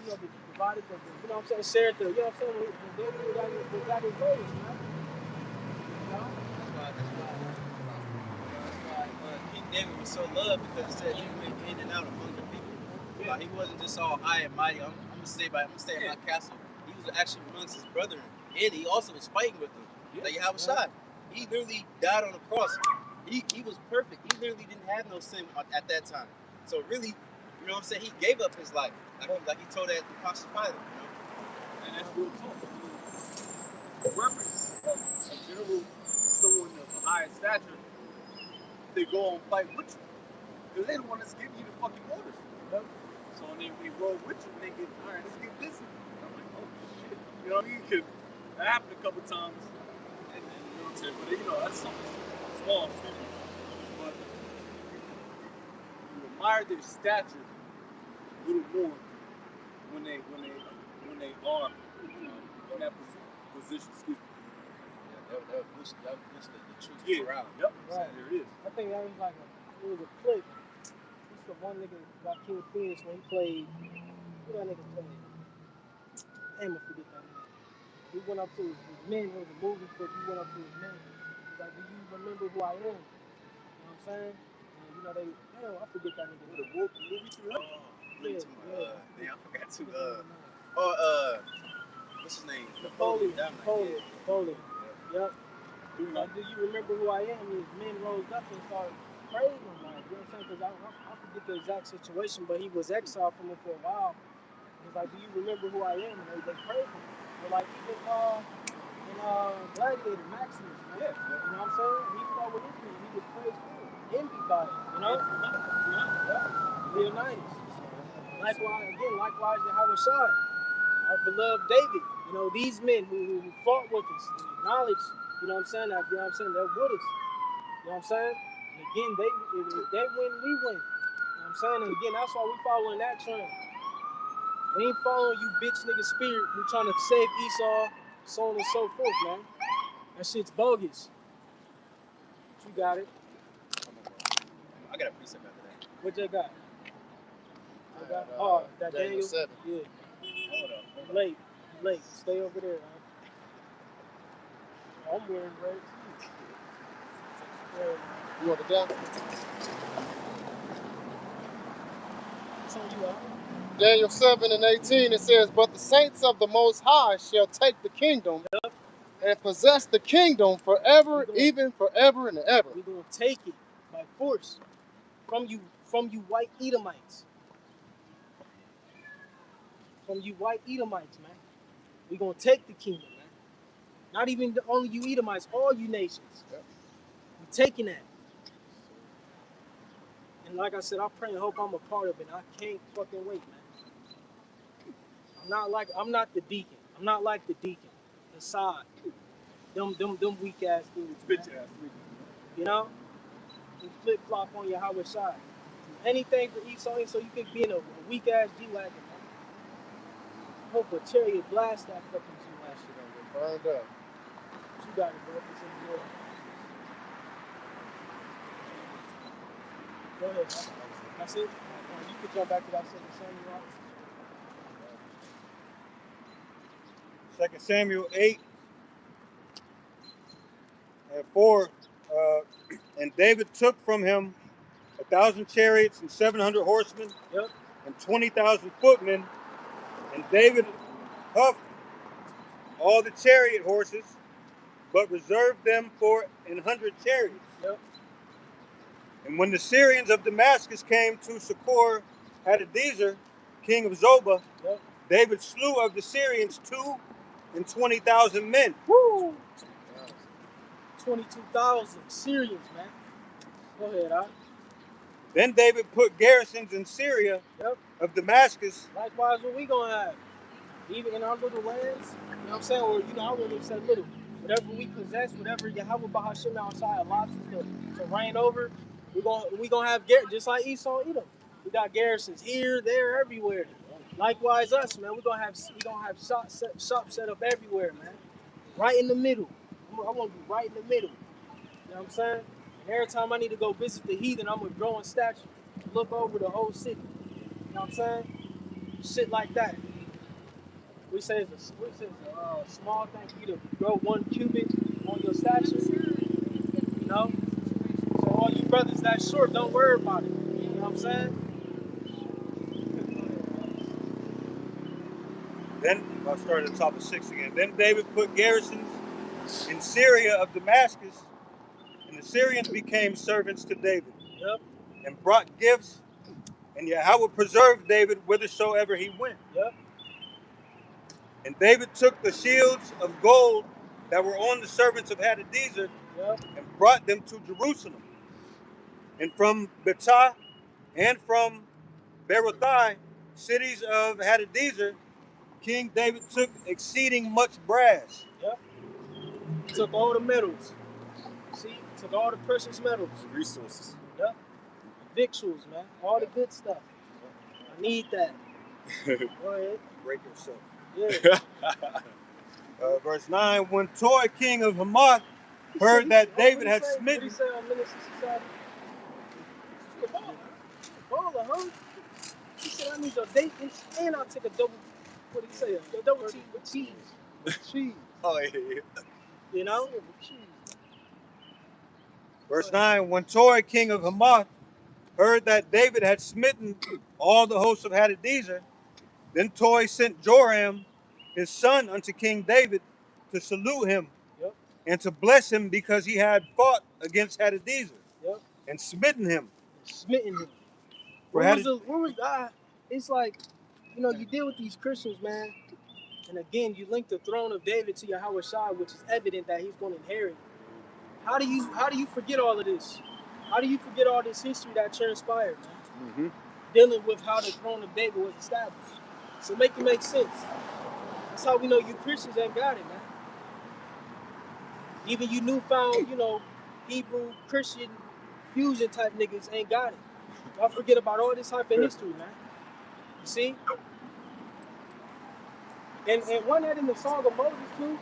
They provided the, you know what I'm saying, shared the, you know what I'm saying, when David got his ways, man. You know? That's why King David was so loved, because it said he went in and out among the people. Yeah. He wasn't just all high and mighty. I'm gonna stay in my castle. He was actually amongst his brethren, and he also was fighting with them. Like Yahweh Shai. He literally died on the cross. He was perfect. He literally didn't have no sin at that time. So really, you know what I'm saying, he gave up his life. Like he told that to Pontius Pilate, you know? And that's real talk. Reference of a general, someone of a higher stature, they go and fight with you. Because they don't want to give you the fucking orders. So when they roll with you, they get, all right, let's get busy. I'm like, oh shit. You know what I mean? Because that happened a couple times. And you know what I'm saying? But that's something small, but you admire their stature a little more when they are in that position. Excuse me. Yeah, that would boost the truth morale. Yep. Right. There it is. I think that was it was a clip. This is the one nigga got King Phoenix when he played. Who that nigga played? Damn, I forget that name. He went up to his men. It was a movie clip. He went up to his men. He's like, "Do you remember who I am?" You know what I'm saying? And I forget that nigga. The movie too. I forgot to what's his name? Napoleon. Yep. Do you remember who I am? And his men rose up and started prayed him, like, you know what I'm saying? Because I forget the exact situation, but he was exiled from it for a while. He's like, do you remember who I am? And they prayed him. But like even in Gladiator, Maximus, man. Yeah. You know what I'm saying? He fought with his man. He was praised for it. Envied by it, you know? Leonidas. Likewise, Yahweh Shai, our beloved David. You know, these men who fought with us, acknowledge, you know what I'm saying? They're with us. You know what I'm saying? And again, if they win, we win. You know what I'm saying? And again, that's why we following that trend. We ain't following you bitch nigga spirit who trying to save Esau, so on and so forth, man. That shit's bogus. You got it. I got a precept after that. What you got? That Daniel 7. Yeah. Hold up. Late. Stay over there, man. I'm wearing red too. You want the down? It's on you, huh? Daniel 7:18, it says, but the saints of the Most High shall take the kingdom and possess the kingdom forever, even forever and ever. We're going to take it by force from you white Edomites. From you white Edomites, man. We're going to take the kingdom, man. Not even only you Edomites, all you nations. Yep. We're taking that. And like I said, I pray and hope I'm a part of it. I can't fucking wait, man. I'm not the deacon. I'm not like the deacon. Inside. Them weak ass dudes. Bitch ass. You know? You flip flop on your Howard side. Anything for Esau, so you could be in a weak ass G wagon, man. Hope a chariot blast that fucking G wagon. Burned up. You got it, bro. It's in the world. Go ahead, man. That's it. You can jump back to that second Samuel. 2 Samuel 8 and 4. And David took from him 1,000 chariots and 700 horsemen, Yep. and 20,000 footmen. And David huffed all the chariot horses, but reserved them for 100 chariots. Yep. And when the Syrians of Damascus came to succor Hadadezer, king of Zobah, Yep. David slew of the Syrians 220,000 men. Woo! 22,000 Syrians, man. Go ahead, huh? Then David put garrisons in Syria of Damascus. Likewise, what we gonna have? Even in our little lands, you know what I'm saying? Or, you know, I wouldn't even say little. Whatever we possess, whatever Yahweh Bahashim outside allows us to reign over, we gonna have garrisons, just like Esau Edom. We got garrisons here, there, everywhere. Likewise, us, man. We gonna have shops set up everywhere, man. Right in the middle. I want to be right in the middle. You know what I'm saying? And every time I need to go visit the heathen, I'm gonna grow in stature, look over the whole city. You know what I'm saying? Shit like that. We say it's a small thing for you to grow 1 cubit on your stature. You know? So all you brothers that short, don't worry about it. You know what I'm saying? Then I'll start at the top of 6 again. Then David put garrisons in Syria of Damascus, and the Syrians became servants to David. Yep. And brought gifts, and Yahweh preserved David whithersoever he went. Yep. And David took the shields of gold that were on the servants of Hadadezer, and brought them to Jerusalem. And from Betah and from Berothai, cities of Hadadezer, King David took exceeding much brass. Yep. Took all the metals. See? Took all the precious metals. Resources. Yep. Victuals, man. All the good stuff. I need that. Go ahead. Break yourself. Yeah. Verse 9, when Toi, king of Hamath, heard that David had smitten. What did he say on Ministry Society? Baller, huh? He said, I need your date, and I'll take a double, what did he say? A double T with cheese. Cheese. Oh, yeah. You know? Verse 9, when Toi, king of Hamath, heard that David had smitten all the hosts of Hadadezer, then Toi sent Joram, his son, unto King David to salute him and to bless him because he had fought against Hadadezer. Yep. and smitten him. Smitten him. It's like, you deal with these Christians, man, and again, you link the throne of David to Yahweh Shai, which is evident that he's going to inherit. How do you forget all of this? How do you forget all this history that transpired, man? Mm-hmm. Dealing with how the throne of David was established. So make it make sense. That's how we know you Christians ain't got it, man. Even you newfound, Hebrew Christian fusion type niggas ain't got it. Y'all forget about all this type of history, man. You see? And one that in the Song of Moses too.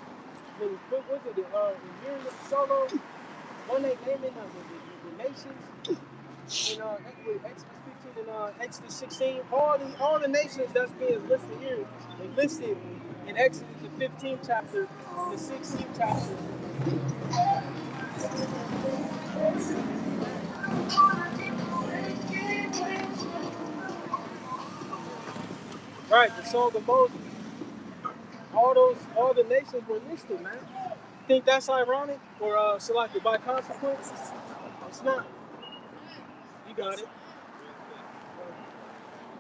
What was it? In years of solo, one they naming the nations. With Exodus 15 and Exodus 16, all the nations that's being listed here, they listed in Exodus the 15th chapter, the 16th chapter. Right, the Song of Moses. All the nations were listed, man. Think that's ironic or selected by consequence? It's not. You got it.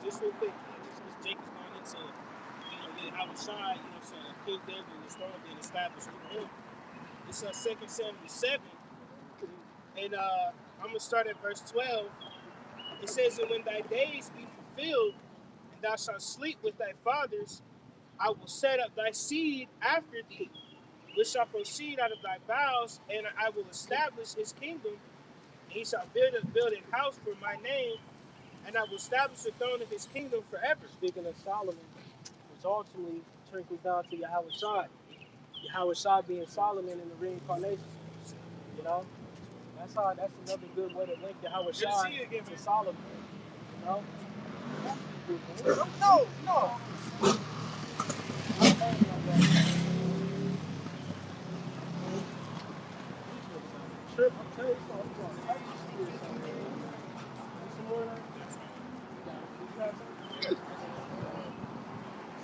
Just real quick, this Jacob's going into, how was shy, saying King David and the throne being established with him. It's 2 Samuel 7, and I'm going to start at verse 12. It says, "And when thy days be fulfilled, and thou shalt sleep with thy fathers, I will set up thy seed after thee, which shall proceed out of thy bowels, and I will establish his kingdom, and he shall build a house for my name, and I will establish the throne of his kingdom forever." Speaking of Solomon, which ultimately trickles down to Yahweh Shai. Yahweh Shai being Solomon in the reincarnation. That's another good way to link Yahweh Shai to Solomon. No. Trip, I'm telling you something. Some more of that?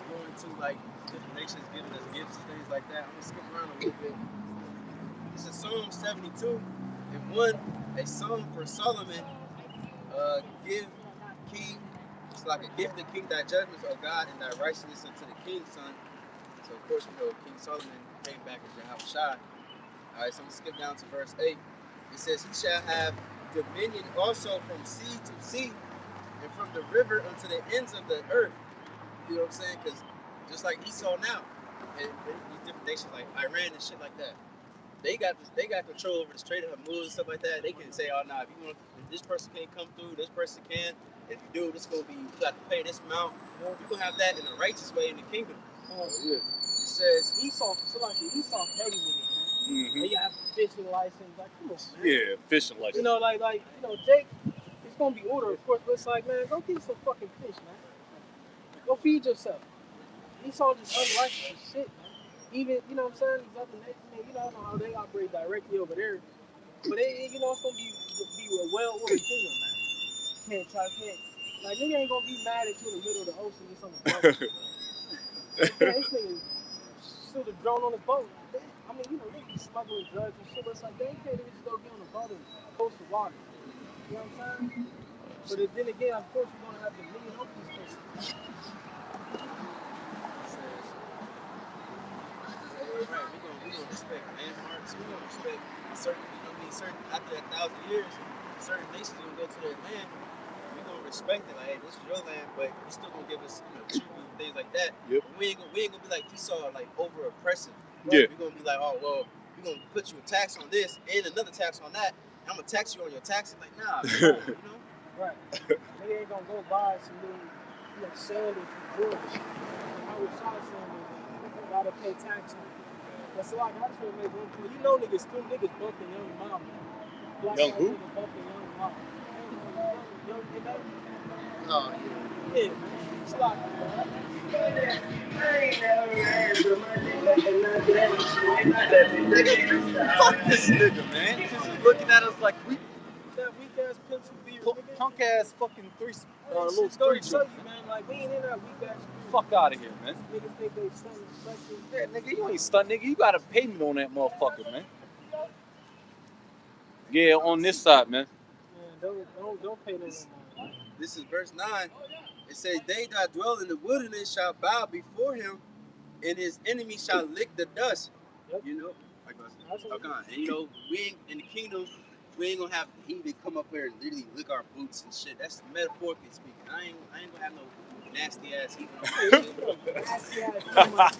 Going to like different nations giving us gifts and things like that. I'm gonna skip around a little bit. This is Psalm 72 and 1, a psalm for Solomon. Give king, it's like a gift to king thy judgments, O God, and thy righteousness unto the king's son. So of course we know King Solomon came back as Yahweh Shai. Alright, so I'm gonna skip down to verse 8. It says, "He shall have dominion also from sea to sea, and from the river unto the ends of the earth." You know what I'm saying? Because just like Esau now, and these different nations like Iran and shit like that, they got control over the Strait of Hormuz and stuff like that. They can say, "Oh nah, if this person can't come through, this person can. If you do, this gonna be you got to pay this amount." You gonna have that in a righteous way in the kingdom. Yeah. It says Esau petty with it, man. Mm-hmm. They have a fishing license. Like, come on, man. Yeah, fishing license. Jake, it's gonna be order, of course, but it's like, man, go get some fucking fish, man. Go feed yourself. Esau just unrighteous as shit, man. Even, you know what I'm saying? These other nations, man, I don't know how they operate directly over there. But it's gonna be a well-ordered kingdom, man. Like, nigga ain't gonna be mad at you in the middle of the ocean or something. Yeah, this nigga shoot a drone on the boat. I mean, they be smuggling drugs and shit, but it's like, they can't even just go get on a boat and coastal water. You know what I'm saying? But then again, of course, you're gonna have to million over these places. right, we gonna respect landmarks. We gonna respect certain after that 1,000 years, certain nations gonna go to their land. We gonna respect it. Like, hey, this is your land, but you still gonna give us tribute and things like that. Yep. But we ain't gonna be like Esau, like over oppressive. Yeah. We gonna be like, oh well, we gonna put you a tax on this and another tax on that. I'm gonna tax you on your taxes. Like, nah, come on, Right. They ain't gonna go buy some new, sandals from Georgia. I was shot sandals. Gotta pay tax on it. That's like, I just want to make one point. Niggas bumping Young Mom, man. Black Young who? niggas bumping Young Mom. Young, Oh, yeah, man. It's like, Fuck this nigga, man. He's just looking at us like we that weak ass pencil beard, nigga. punk ass fucking little Go three show joint. you, man. Like, we ain't in that weak ass beard. Fuck out of here, man. Niggas think they stunning special. Yeah, nigga, you ain't stunned, nigga. You got a payment on that motherfucker, man. Yeah, on this side, man. Don't pay no more. This is verse 9. It says, "They that dwell in the wilderness shall bow before him, and his enemies shall lick the dust." Yep. You know, like and you know, we ain't in the kingdom. We ain't gonna have heathen come up here and literally lick our boots and shit. That's metaphorically speaking. I ain't gonna have no nasty ass heathen. Nasty ass come out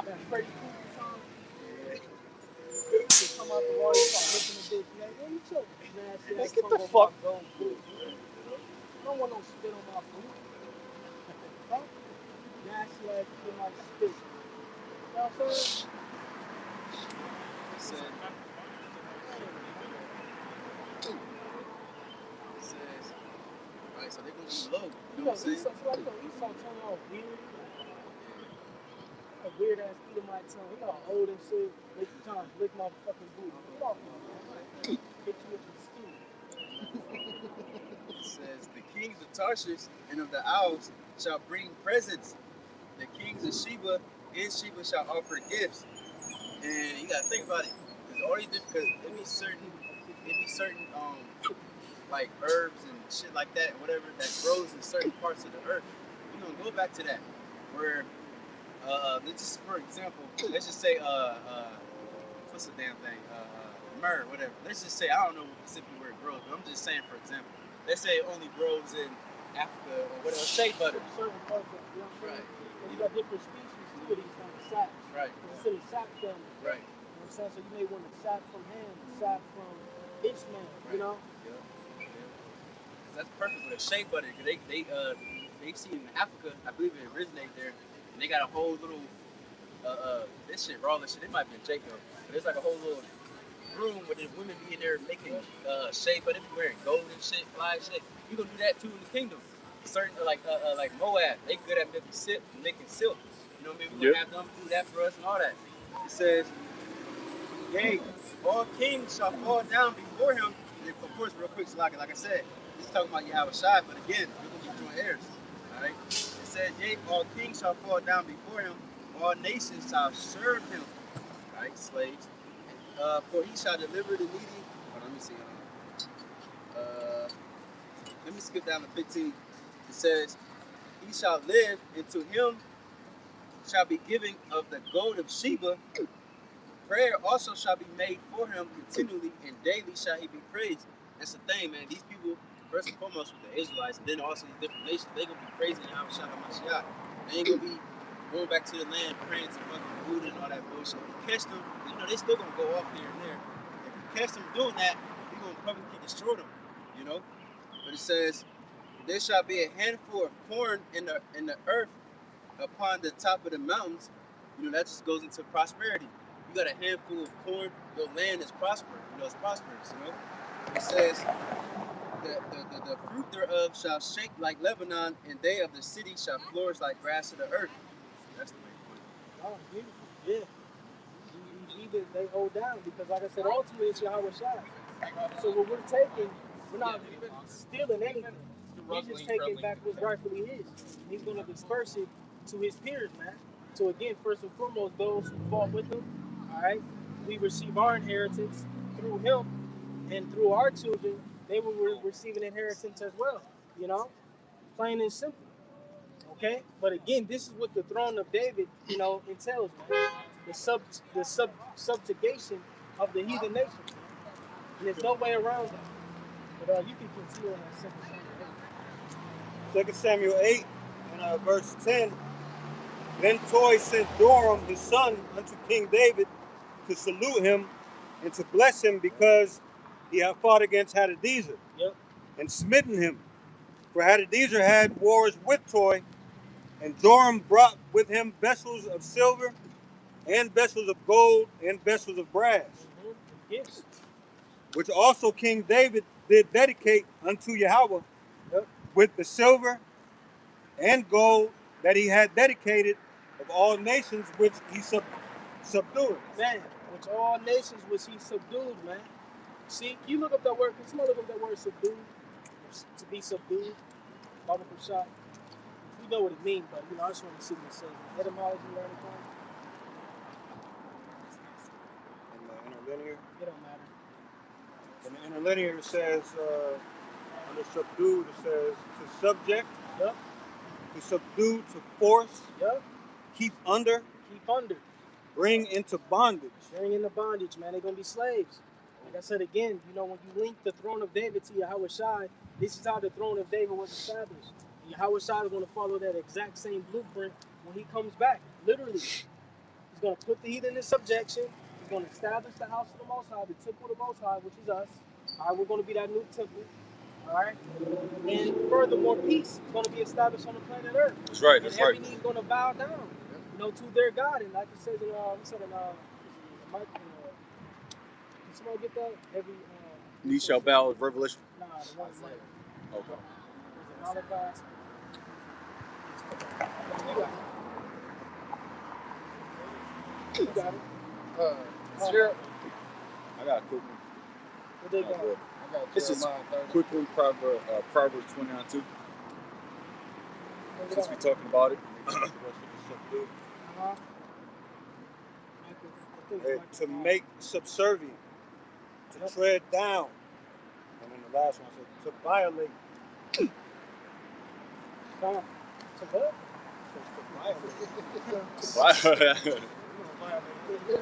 that Freddie Krueger song. Just come out the water, you start licking the bitch. Man, you choke. Nasty ass Get the tongue fuck. on my gold boot. I don't want no spit on my boot. Fuck. Nasty ass in my spit. You know what I'm saying? It says, right, so they're gonna be low. You know what I'm saying? Esau turn all weird. A weird ass Edomite tongue. He got old and shit. Make you trying to lick my fucking booty. Get off me, man. Hit you with the skin. It says, "The kings of Tarshish and of the isles shall bring presents. The kings of Sheba and Sheba shall offer gifts." And you gotta think about it, because all these different, because it be certain like herbs and shit like that, whatever that grows in certain parts of the earth. We're gonna go back to that, where let's just, for example, let's just say what's the damn thing, myrrh, whatever. Let's just say, I don't know specifically where it grows, but I'm just saying, for example, let's say it only grows in Africa or whatever, shea butter. Certain parts of it, right. And you got different species too of these kind of saps. Right. It's in the sap family. Right. You know what I'm saying? So you may want a sap from Ham, a sap from Ishmael, you know? Yeah. That's perfect with a shea butter, because they see in Africa, I believe it originated there, and they got a whole little this shit, raw shit. It might be in Jacob, but there's like a whole little room where the women be in there making shea butter, they be wearing gold and shit, fly shit. You gonna do that too in the kingdom. Certain like Moab, they good at making silk. You know what I mean? We're gonna have them do that for us and all that. It says, "Yea, all kings shall fall down before him." And of course, real quick, so like I said, this is talking about Yahweh Shai, but again, we're gonna be joint heirs. Alright? It says, "Yea, all kings shall fall down before him, all nations shall serve him." Right, slaves. For he shall deliver the needy. Hold on, let me see. Let me skip down to 15. It says, "He shall live, and to him shall be given of the gold of Sheba. Prayer also shall be made for him continually, and daily shall he be praised." That's the thing, man. These people, first and foremost with the Israelites, and then also these different nations, they gonna be praising Yahweh Shai HaMashiach. They ain't gonna be going back to the land praying to fucking Buddha and all that bullshit. If you catch them, you know, they still gonna go off here and there. If you catch them doing that, you're gonna publicly destroy them, you know? But it says, "There shall be a handful of corn in the earth upon the top of the mountains." You know, that just goes into prosperity. You got a handful of corn, your land is prosperous, you know, it's prosperous, you know? It says, the fruit thereof shall shake like Lebanon, and they of the city shall flourish like grass of the earth. That's the way to put it. Oh, beautiful. Yeah. They hold down because, like I said, ultimately it's Yahweh Shai. So what we're taking, we're not stealing anything. He's just taking back what's rightfully his. He's going to disperse it to his peers, man. So again, first and foremost, those who fought with him, all right, we receive our inheritance through him, and through our children, they will receive an inheritance as well. You know, plain and simple. Okay, but again, this is what the throne of David, you know, entails, man. The subjugation of the heathen nations, man. And there's no way around that. But you can continue on that simple thing. 2 Samuel 8 and verse 10. Then Toy sent Joram his son unto King David to salute him and to bless him, because he had fought against Hadadezer and smitten him. For Hadadezer had wars with Toy, and Joram brought with him vessels of silver and vessels of gold and vessels of brass, Yes. which also King David did dedicate unto Yahweh with the silver and gold that he had dedicated of all nations which he subdued. Man, which all nations was he subdued, man. See, you look up that word, can somebody look up that word subdued? To be subdued, Bible shot. You know what it means, but you know, I just want to see what it says. Etymology or anything. In the interlinear. It don't matter. In the interlinear it says Under subdued, it says to subject, Yep. to subdue, to force, Yep. keep under, Keep under. bring into bondage. Bring in the bondage, man. They're going to be slaves. Like I said again, you know, when you link the throne of David to Yahweh Shai, this is how the throne of David was established. And Yahweh Shai is going to follow that exact same blueprint when he comes back. Literally. He's going to put the heathen in subjection. He's going to establish the house of the Most High, the temple of the Most High, which is us. All right, we're going to be that new temple. All right? And furthermore, peace is going to be established on the planet Earth. That's right. That's And every right. knee is going to bow down, you know, to their God. And like it says in, can somebody get that? Every Knee shall bow. Revelation. Nah, the one later. Okay. Was it Malachi? You got it. Sure. I got a quick one. What they got? I got This is Jeremiah 30. quick one. Proverbs 29:2. Since we talking about it. Subdue. Uh-huh. To make subservient, to tread down. And then the last one said to violate. To what? To violate.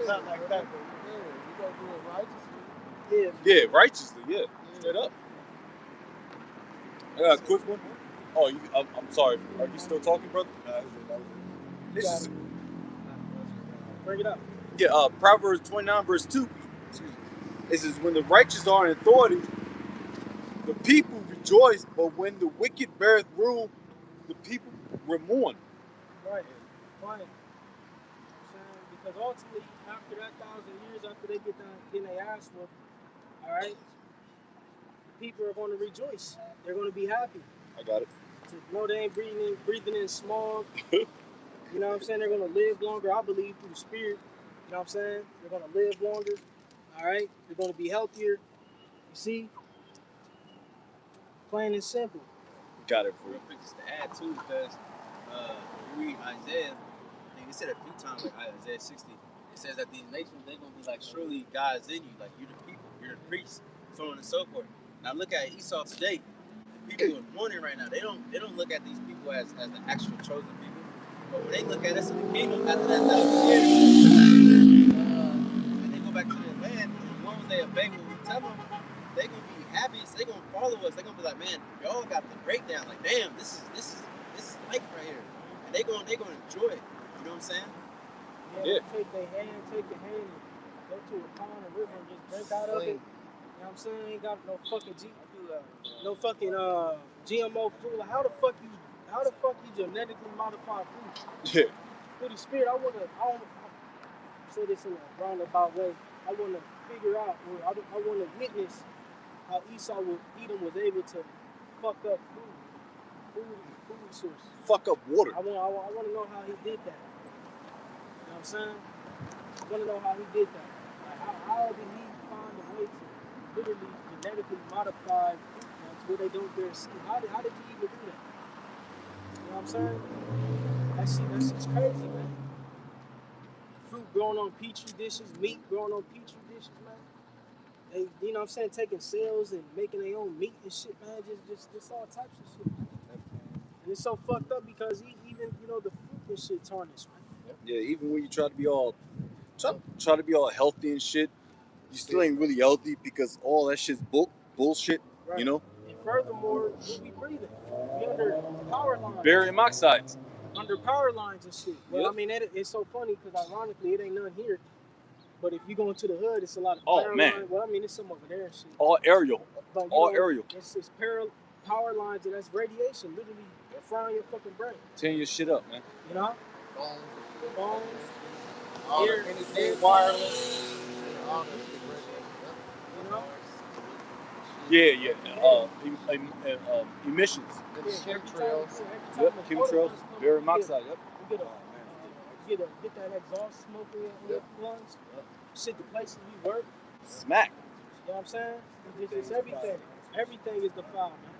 Not like that, but You gonna do it righteously? Yeah. Yeah, righteously. Yeah, straight up. I got a quick one. Oh, I'm sorry. Are you still talking, brother? that was it. This is Bring it up. Proverbs 29 verse 2. Excuse me. It says, when the righteous are in authority, the people rejoice, but when the wicked beareth rule, the people mourn. Right. Right. Because ultimately, after that 1,000 years, after they get done getting their ass whooped, all right, the people are going to rejoice. They're going to be happy. I got it. To know they ain't breathing in smog. You know what I'm saying? They're going to live longer, I believe, through the Spirit. You know what I'm saying? They're going to live longer. All right? They're going to be healthier. You see? Plain and simple. Got it for Real you. quick, just to add too, because you read Isaiah, I think it said a few times, like Isaiah 60, it says that these nations, they're going to be like, surely God's in you, like you're the people, you're the priests, so on and so forth. Now look at Esau today. The people are mourning right now. They don't look at these people as the actual chosen people. But when they look at us in the kingdom after that 1,000 years, and they go back to their land, as long as they obey what we tell them, they're gonna be happy. They're gonna follow us. They're gonna be like, man, y'all got the breakdown. Like, damn, this is life right here. And they're gonna enjoy it. You know what I'm saying? Yeah. Take your hand and go to a pond or river and just drink out of it. You know what I'm saying? Ain't got no fucking GMO food. Like, how the fuck you genetically modify food? Yeah. Through the Spirit, I wanna say this in a roundabout way. I wanna figure out, or I wanna witness how Edom was able to fuck up food sources. Fuck up water. I want to know how he did that. You know what I'm saying? I want to know how he did that. Like, how did he find a way to literally genetically modify food plants where they don't bear seed? How did you even do that? You know what I'm saying? That's just crazy, man. Fruit growing on petri dishes, meat growing on petri dishes, man. They, you know what I'm saying, taking cells and making their own meat and shit, man. Just all types of shit, man. And it's so fucked up because even, you know, the fruit and shit tarnished, man. Yeah, even when you try to be all healthy and shit, you still ain't really healthy because all that shit's bullshit. Right. You know? And furthermore, what we breathing? We under power lines. Barium oxides. Under power lines and shit. Well, Yep. I mean, it's so funny because ironically, it ain't none here. But if you go into the hood, it's a lot of Oh, power man. lines. Well, I mean, it's some over there and shit. All aerial. But, you All know, aerial. It's power lines and that's radiation, literally frying your fucking brain. Tearing your shit up, man. You know? Phones. All Air- anything wireless. All this is You know? Yeah. Emissions. the chemtrails. Yep, chemtrails, barium oxide. Yep. Get that exhaust smoke in your lungs. Shit, the places we work. Smack. You know what I'm saying? It's everything. Everything is defiled, man.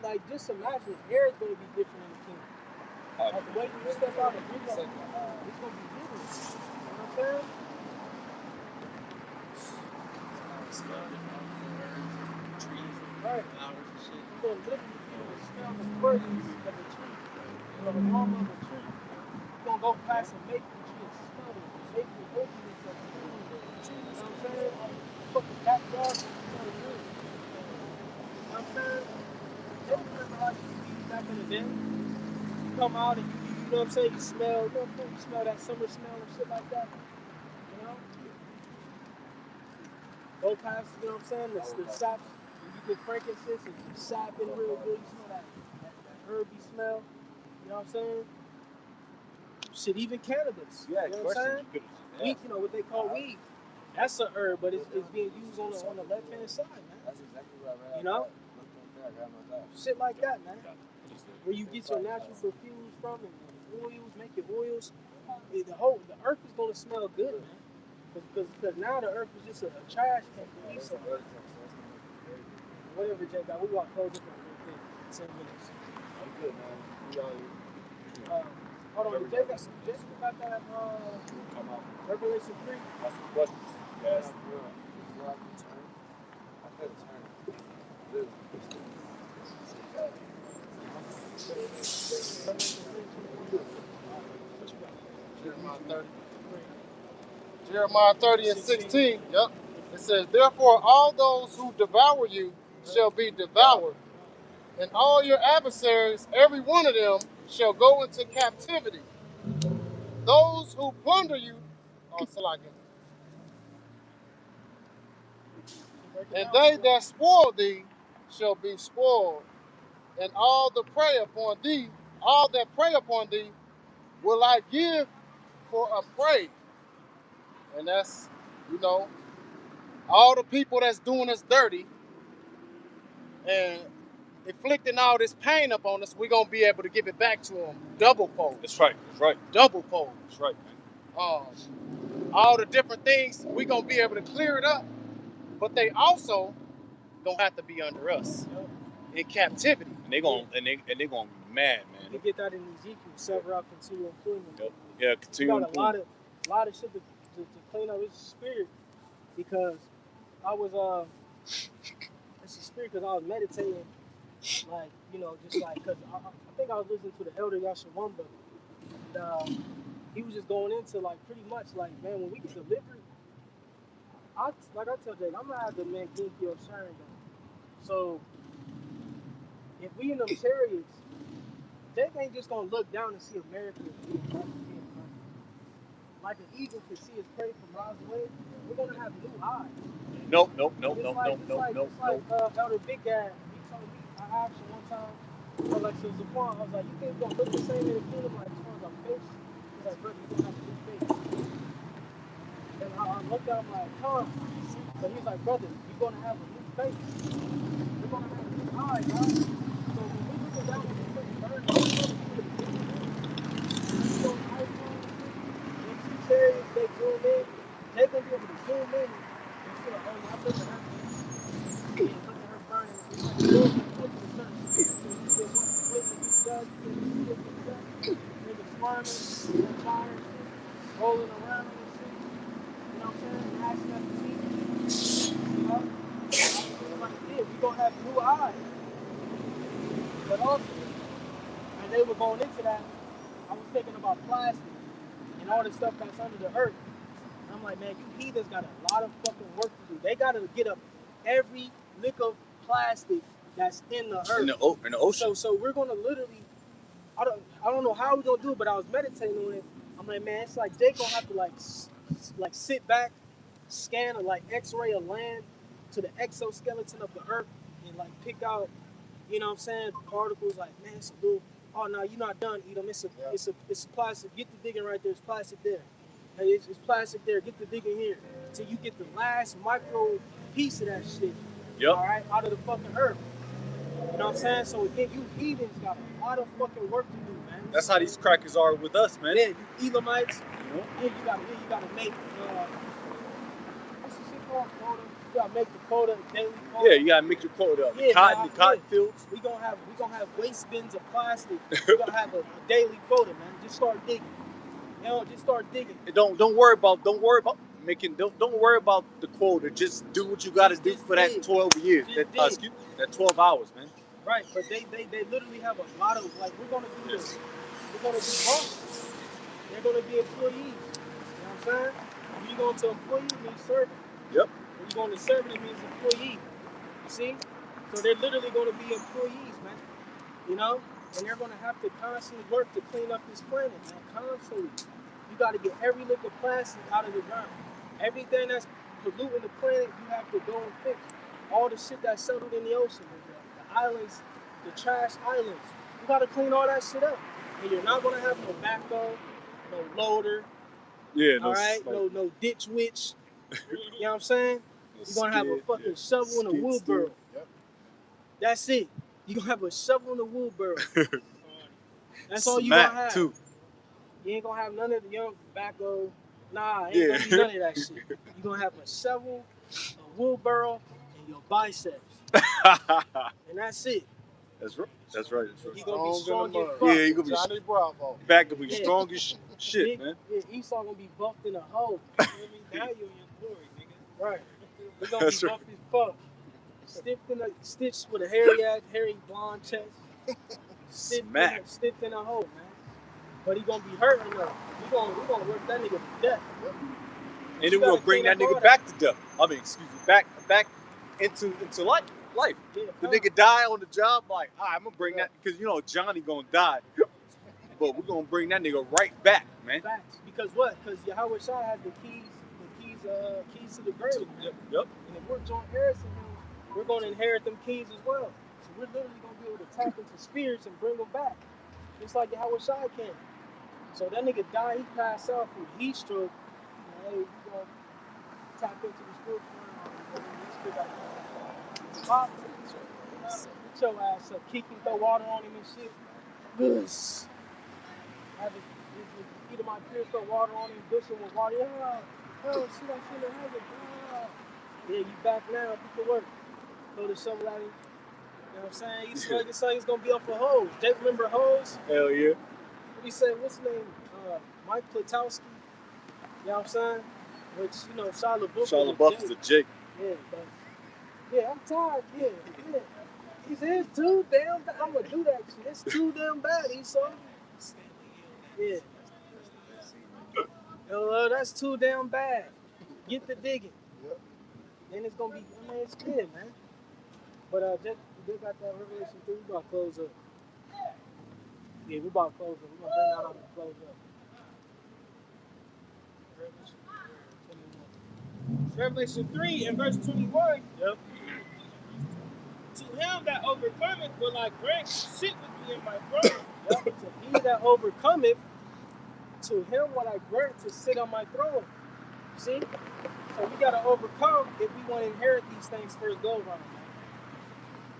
Like just imagine air is going to be different in the kingdom. Like the way you step out and breathe, it's going to be different. You know what I'm saying? Right. flowers and shit. You're gonna literally be able to smell the fragrance of a tree, the aroma of a tree. You're gonna go past a maple tree and smell the maple oakiness of the tree. You know what I'm saying? The fucking backyard, you smell the wood. You know what I'm saying? They remember how you be back in the day. You come out and you know what I'm saying? You smell, you know what I'm saying? You smell that summer smell and shit like that. You know? Go past, you know what I'm saying? The sap, when you get frankincense and you sap in real good, you smell that herby smell. You know what I'm saying? Shit, even cannabis. Yeah, You know what I'm saying? Weed, you know what they call weed. That's an herb, but it's being used on the left hand side, man. That's exactly what I read. You know? I got my dad. Shit like that, man. Where you get your natural perfumes from and oils, make your oils. The earth is gonna smell good, man. Because now the earth is just a trash can for weed. So whatever, Jay got, we want to close up in real quick. 10 minutes. I'm good, man. We all here. Hold on, Jay got that Come out. Revelation 3. That's some questions. Yes. I couldn't turn. Really. Jeremiah 30 and 16. Yep. It says, therefore all those who devour you shall be devoured, and all your adversaries, every one of them, shall go into captivity. Those who plunder you, and they that spoil thee shall be spoiled, and all that prey upon thee will I give for a prey. And that's, you know, all the people that's doing us dirty and inflicting all this pain upon us, we're going to be able to give it back to them double fold. That's right. That's right. Double fold. That's right, man. All the different things, we're going to be able to clear it up, but they also going to have to be under us in captivity. And they're going to be mad, man. You get that in Ezekiel, sever out continual employment. Yep. Yeah, continue. You got a lot of shit to clean up his spirit, because I was it's a spirit because I was meditating, like, you know, just like, because I think I was listening to the elder Yashawamba, and he was just going into, like, pretty much like, man, when we get delivered, like I tell Jay, I'm gonna have the man Genki of Sharon though. So if we in them chariots, Jake ain't just gonna look down and see America like an eagle can see his prey from miles away. We're gonna have new eyes. Nope. It's like Elder Big Dad, he told me, I asked him one time, or like, so Zaquan, I was like, you think we're gonna look the same in the kingdom, like, as far as our face? He's like, brother, you're gonna have a new face. And I looked at him like, huh? But he's like, brother, you're gonna have a new face. You're gonna have new eyes, right? So when we look down at this thing, burn, they zoom in, they're gonna be able to zoom in and see, oh, I'm looking at her. Yeah, look at her burning. It's like, look at the sun. So you said, wait till you judge, niggas squirming, tired, rolling around and shit. You know what I'm saying? Asking at the TV. You know? Like, yeah, we gonna have new eyes. But also, as they were going into that, I was thinking about plastic and all the stuff that's under the earth. And I'm like, man, you heathens got a lot of fucking work to do. They got to get up every lick of plastic that's in the earth. In the ocean. So we're gonna literally, I don't know how we're gonna do it, but I was meditating on it. I'm like, man, it's like Jake gonna have to like sit back, scan or like X-ray a land to the exoskeleton of the earth and like pick out, you know what I'm saying, particles. Like, man, it's a little. Oh no, you're not done, Edom. It's a plastic. Get the digging right there. It's plastic there. Hey, it's plastic there. Get the digging here. Till you get the last micro piece of that shit. Yep. All right, out of the fucking earth. You know what I'm saying? So again, you heathens got a lot of fucking work to do, man. That's how these crackers are with us, man. Yeah, you Elamites. You know? Yeah, you gotta make what's the shit called? Quota. You gotta make the quota, daily quota. Yeah, you gotta make your quota up. The cotton fields. We gonna have waste bins of plastic. We gonna have a daily quota, man. Just start digging. You know, just start digging. Don't worry about don't worry about the quota. Just do what you got to do for that 12 years. That 12 hours, man. Right, but they literally have a lot of, like, we're gonna do this. We're gonna be bosses. They're gonna be employees. You know what I'm saying? When you go to employee, it means servant. Yep. When you go into servant, it means employee. You see? So they're literally gonna be employees, man. You know? And they're gonna have to constantly work to clean up this planet, man. Constantly. You gotta get every lick of plastic out of the ground. Everything that's polluting the planet, you have to go and fix. All the shit that's settled in the ocean, the islands, the trash islands. You gotta clean all that shit up. And you're not gonna have no backhoe, no loader, Yeah, all right, no ditch witch. You know what I'm saying? You're gonna have a fucking shovel and a wheelbarrow. Yep. That's it. You're gonna have a shovel and a wheelbarrow. That's all you gonna have. Too. You ain't gonna have none of the young tobacco. Nah, ain't gonna be none of that shit. You're gonna have a shovel, a wheelbarrow, and your biceps. And that's it. That's right. That's right. You're gonna be strong as fuck. Yeah, you're gonna be Johnny Bravo. back to be strong as shit, man. Yeah, Esau gonna be buffed in a hole. Now you're in your glory, nigga. Right. You're gonna That's be buffed as fuck. Stitched with a hairy blonde chest. Stiffed in a hole, man. But he gonna be hurting though. We gonna work that nigga to death. And then we're gonna bring that nigga back to death. I mean, excuse me, back into life. Yeah, the nigga die on the job, like, I'm gonna bring that, because you know Johnny gonna die. But we're gonna bring that nigga right back, man. Facts. Because what? Because Yahweh Shai has the keys to the grave. Yep. And if we're joint heirs to him, we're gonna inherit them keys as well. So we're literally gonna be able to tap into spirits and bring them back. Just like Yahweh Shai can. So that nigga died, he passed out from heat stroke. Hey, we gonna tap into the spiritual realm. Pop, get your ass up. Kick him, throw water on him and shit. Goose. Have it, either my peers throw water on him, bush him with water. Yeah, shit, I shouldn't have it. Yeah, you back now, get to work. Throw the shovel at him. You know what I'm saying? It's like it's gonna be off of hose. Jake, remember hose? Hell yeah. What he said, what's his name? Mike Platowski. You know what I'm saying? Which, you know, Shia LaBeouf is a Jake. Yeah, but yeah, I'm tired. Yeah. He said it's too damn bad. I'm gonna do that shit. It's too damn bad, Esau. Yeah. Yo, that's too damn bad. Get the digging. Yep. Then it's gonna be, I mean, it's good, man. But just got that Revelation 3. We about to close up. Yeah, we about to close up. We're gonna bring that on and close up. Revelation 3 and verse 21. Yep. To him that overcometh will I grant to sit with me in my throne. Yep. To he that overcometh, to him will I grant to sit on my throne. See? So we gotta overcome if we want to inherit these things first go around.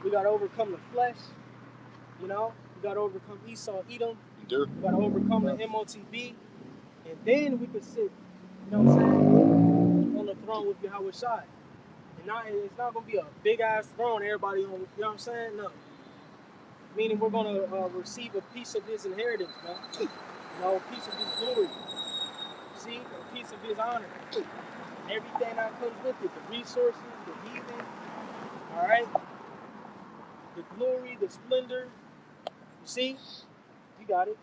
We gotta overcome the flesh. You know, we gotta overcome Esau, Edom. We gotta overcome the MOTB, and then we could sit, you know what I'm saying, on the throne with Yahweh Shai. And it's not gonna be a big ass throne, everybody on, you know what I'm saying? No. Meaning we're gonna receive a piece of his inheritance, man. You know, a piece of his glory. See, a piece of his honor. And everything that comes with it, the resources, the heathen, all right? The glory, the splendor. You see? You got it.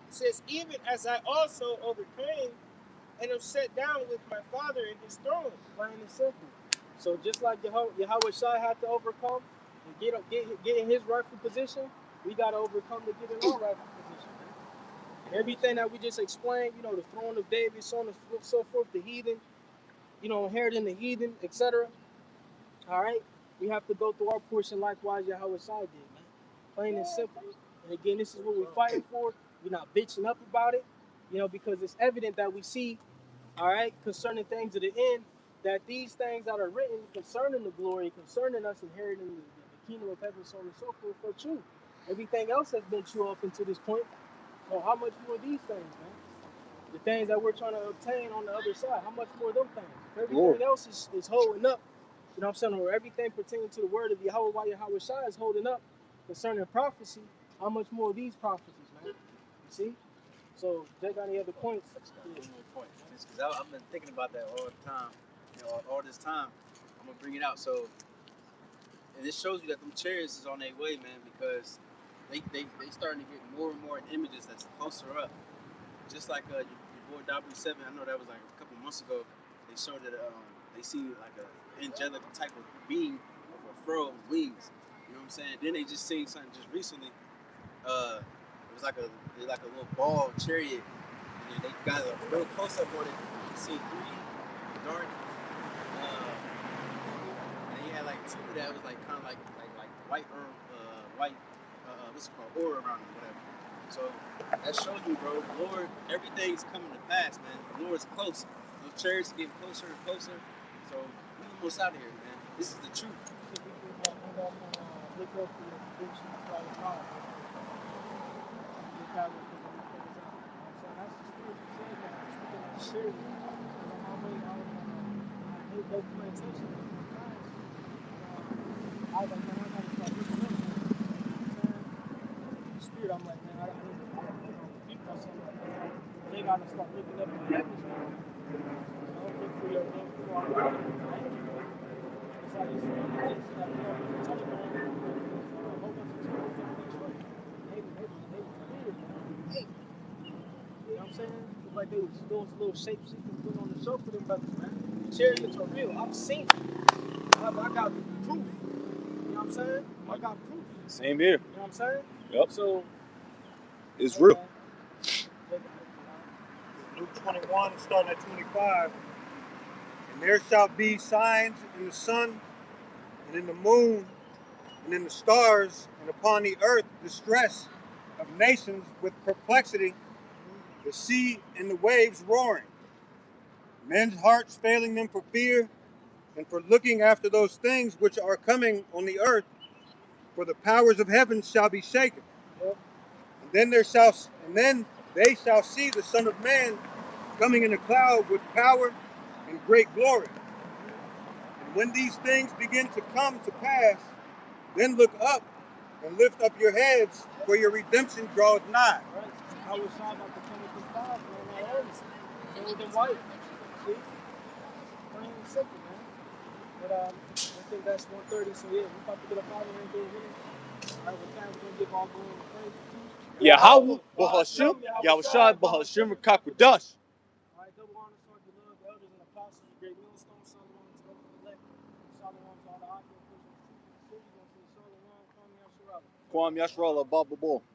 It says, even as I also overcame and am set down with my Father in his throne. Plain and simple. So just like Yahweh Shai had to overcome and get in his rightful position, we got to overcome to get in our rightful position. And everything that we just explained, you know, the throne of David, so on and so forth, the heathen, you know, inheriting the heathen, etc. All right? We have to go through our portion likewise Yahweh Shai did, man. Plain and simple. And again, this is what we're fighting for. We're not bitching up about it, you know, because it's evident that we see, all right, concerning things of the end, that these things that are written concerning the glory, concerning us inheriting the kingdom of heaven, so on and so forth, are true. Everything else has been true up until this point. So how much more these things, man? The things that we're trying to obtain on the other side, how much more of them things? If everything else is holding up, you know what I'm saying, or everything pertaining to the word of Yahweh, while Yahweh Shai is holding up concerning prophecy, how much more of these prophecies, man? You see? So, Jay got any other points? I just got one more point. Because I've been thinking about that all the time. All this time. I'm gonna bring it out. So, and this shows you that them chariots is on their way, man, because they starting to get more and more images that's closer up. Just like your boy W7, I know that was like a couple months ago. They showed that they see like a angelic type of being with a furrow of wings. You know what I'm saying? Then they just seen something just recently. It was like a little ball chariot, and then they got a real close up on it. You see three dark, and he had like two that was like kind of like white what's it called, aura around them, whatever. So that shows you, bro, the Lord, everything's coming to pass, man. The Lord's close. Those chariots are getting closer and closer. So we almost out of here, man. This is the truth. Look up for your prediction. That's why it's hard. That's the spirit you said that. I'm speaking of the spirit. I hate those playing attention. I was like, man, I gotta start looking up. Spirit, I'm like, man, I need to beat myself. Like, they gotta start looking up in the heavens, man. Look for your name before I'm ready. It's like this that we on Telegram. A whole bunch of channels that they show. They weird, man. Hey. You know what I'm saying? It's like they was doing some little shape sequence putting on the show for them brothers, man. The chariots are real. I've seen it. I got proof. You know what I'm saying? I got proof. Same here. You know what I'm saying? Yep. So it's real. Luke 21, starting at 25. And there shall be signs in the sun, and in the moon, and in the stars, and upon the earth distress of nations with perplexity, the sea and the waves roaring, men's hearts failing them for fear, and for looking after those things which are coming on the earth, for the powers of heaven shall be shaken. Yep. And then they shall see the Son of Man coming in a cloud with power and great glory. And when these things begin to come to pass, then look up and lift up your heads, for your redemption draweth nigh. Right. I was talking about the 25, man. That early. Gold and white. See? Plain and simple, man. But I think that's 1:30, so yeah, we're about to get up out of here and go in. All right, with that, we're gonna give all glory and praise to Yahweh, Bahashim, Yahushua, Bahashim, Rakakwadash. all right, double honor, so the love, the elders and apostles, the great millstone, Solomon, to go for the elect, Solomon to all the occupants, the city, going to say Solomon, Kwame Yasharala. Kwam Yashrala, Baba Bo.